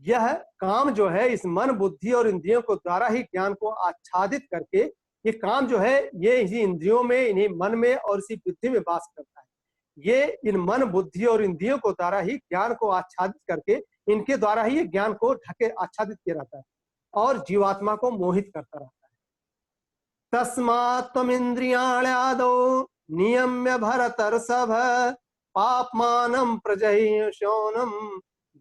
Speaker 1: यह काम जो है इस मन, बुद्धि और इंद्रियों को द्वारा ही ज्ञान को आच्छादित करके, ये काम जो है ये इसी इंद्रियों में, इन्हीं मन में और इसी बुद्धि में वास करता है। ये इन मन, बुद्धि और इंद्रियों को द्वारा ही ज्ञान को आच्छादित करके, इनके द्वारा ही ये ज्ञान को ढके आच्छादित किया रहता है और जीवात्मा को मोहित करता रहता है। तस्मात् त्वमिन्द्रियाण्यादौ नियम्य भरतर्षभ पाप्मानं प्रजह्यशोनं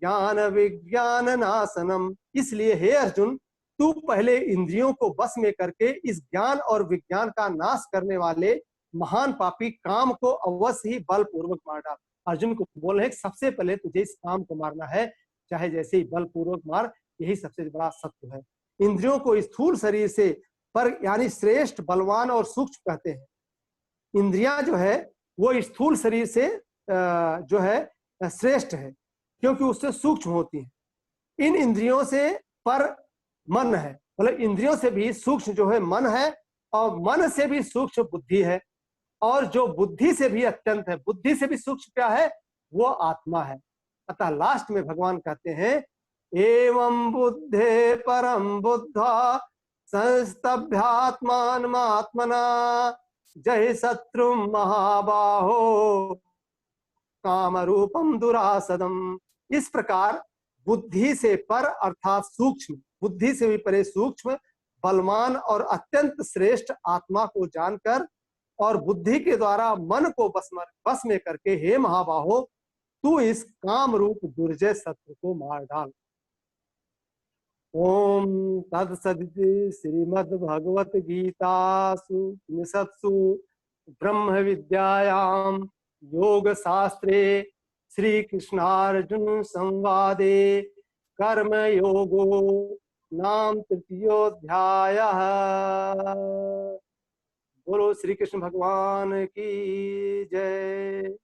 Speaker 1: ज्ञान विज्ञान नाशनम। इसलिए हे अर्जुन, तू पहले इंद्रियों को बस में करके इस ज्ञान और विज्ञान का नाश करने वाले महान पापी काम को अवश्य ही बलपूर्वक मार डाल। अर्जुन को बोल रहे सबसे पहले तुझे इस काम को मारना है, चाहे जैसे ही बलपूर्वक मार, यही सबसे बड़ा सत्य है। इंद्रियों को स्थूल शरीर से पर यानी श्रेष्ठ, बलवान और सूक्ष्म कहते हैं। इंद्रियां जो है वो स्थूल शरीर से जो है श्रेष्ठ है, क्योंकि उससे सूक्ष्म होती है। इन इंद्रियों से पर मन है, मतलब इंद्रियों से भी सूक्ष्म जो है मन है, और मन से भी सूक्ष्म बुद्धि है, और जो बुद्धि से भी अत्यंत है, बुद्धि से भी सूक्ष्म क्या है? वो आत्मा है। अतः लास्ट में भगवान कहते हैं एवं बुद्धे परम बुद्धा संस्तभ्यात्मात्मना जय शत्रु महाबाहो काम रूपम दुरासदम। इस प्रकार बुद्धि से पर अर्थात सूक्ष्म, बुद्धि से भी परे सूक्ष्म, बलवान और अत्यंत श्रेष्ठ आत्मा को जानकर और बुद्धि के द्वारा मन को बस में करके हे महाबाहो, तू इस काम रूप दुर्जय शत्रु को मार डाल। ओम तत्सदिति श्रीमद्भगवत गीतासु उपनिषत्सु ब्रह्म विद्यायां योग शास्त्रे श्री कृष्णार्जुन संवादे कर्म योगो नाम तृतीयोऽध्यायः। बोलो श्री कृष्ण भगवान की जय।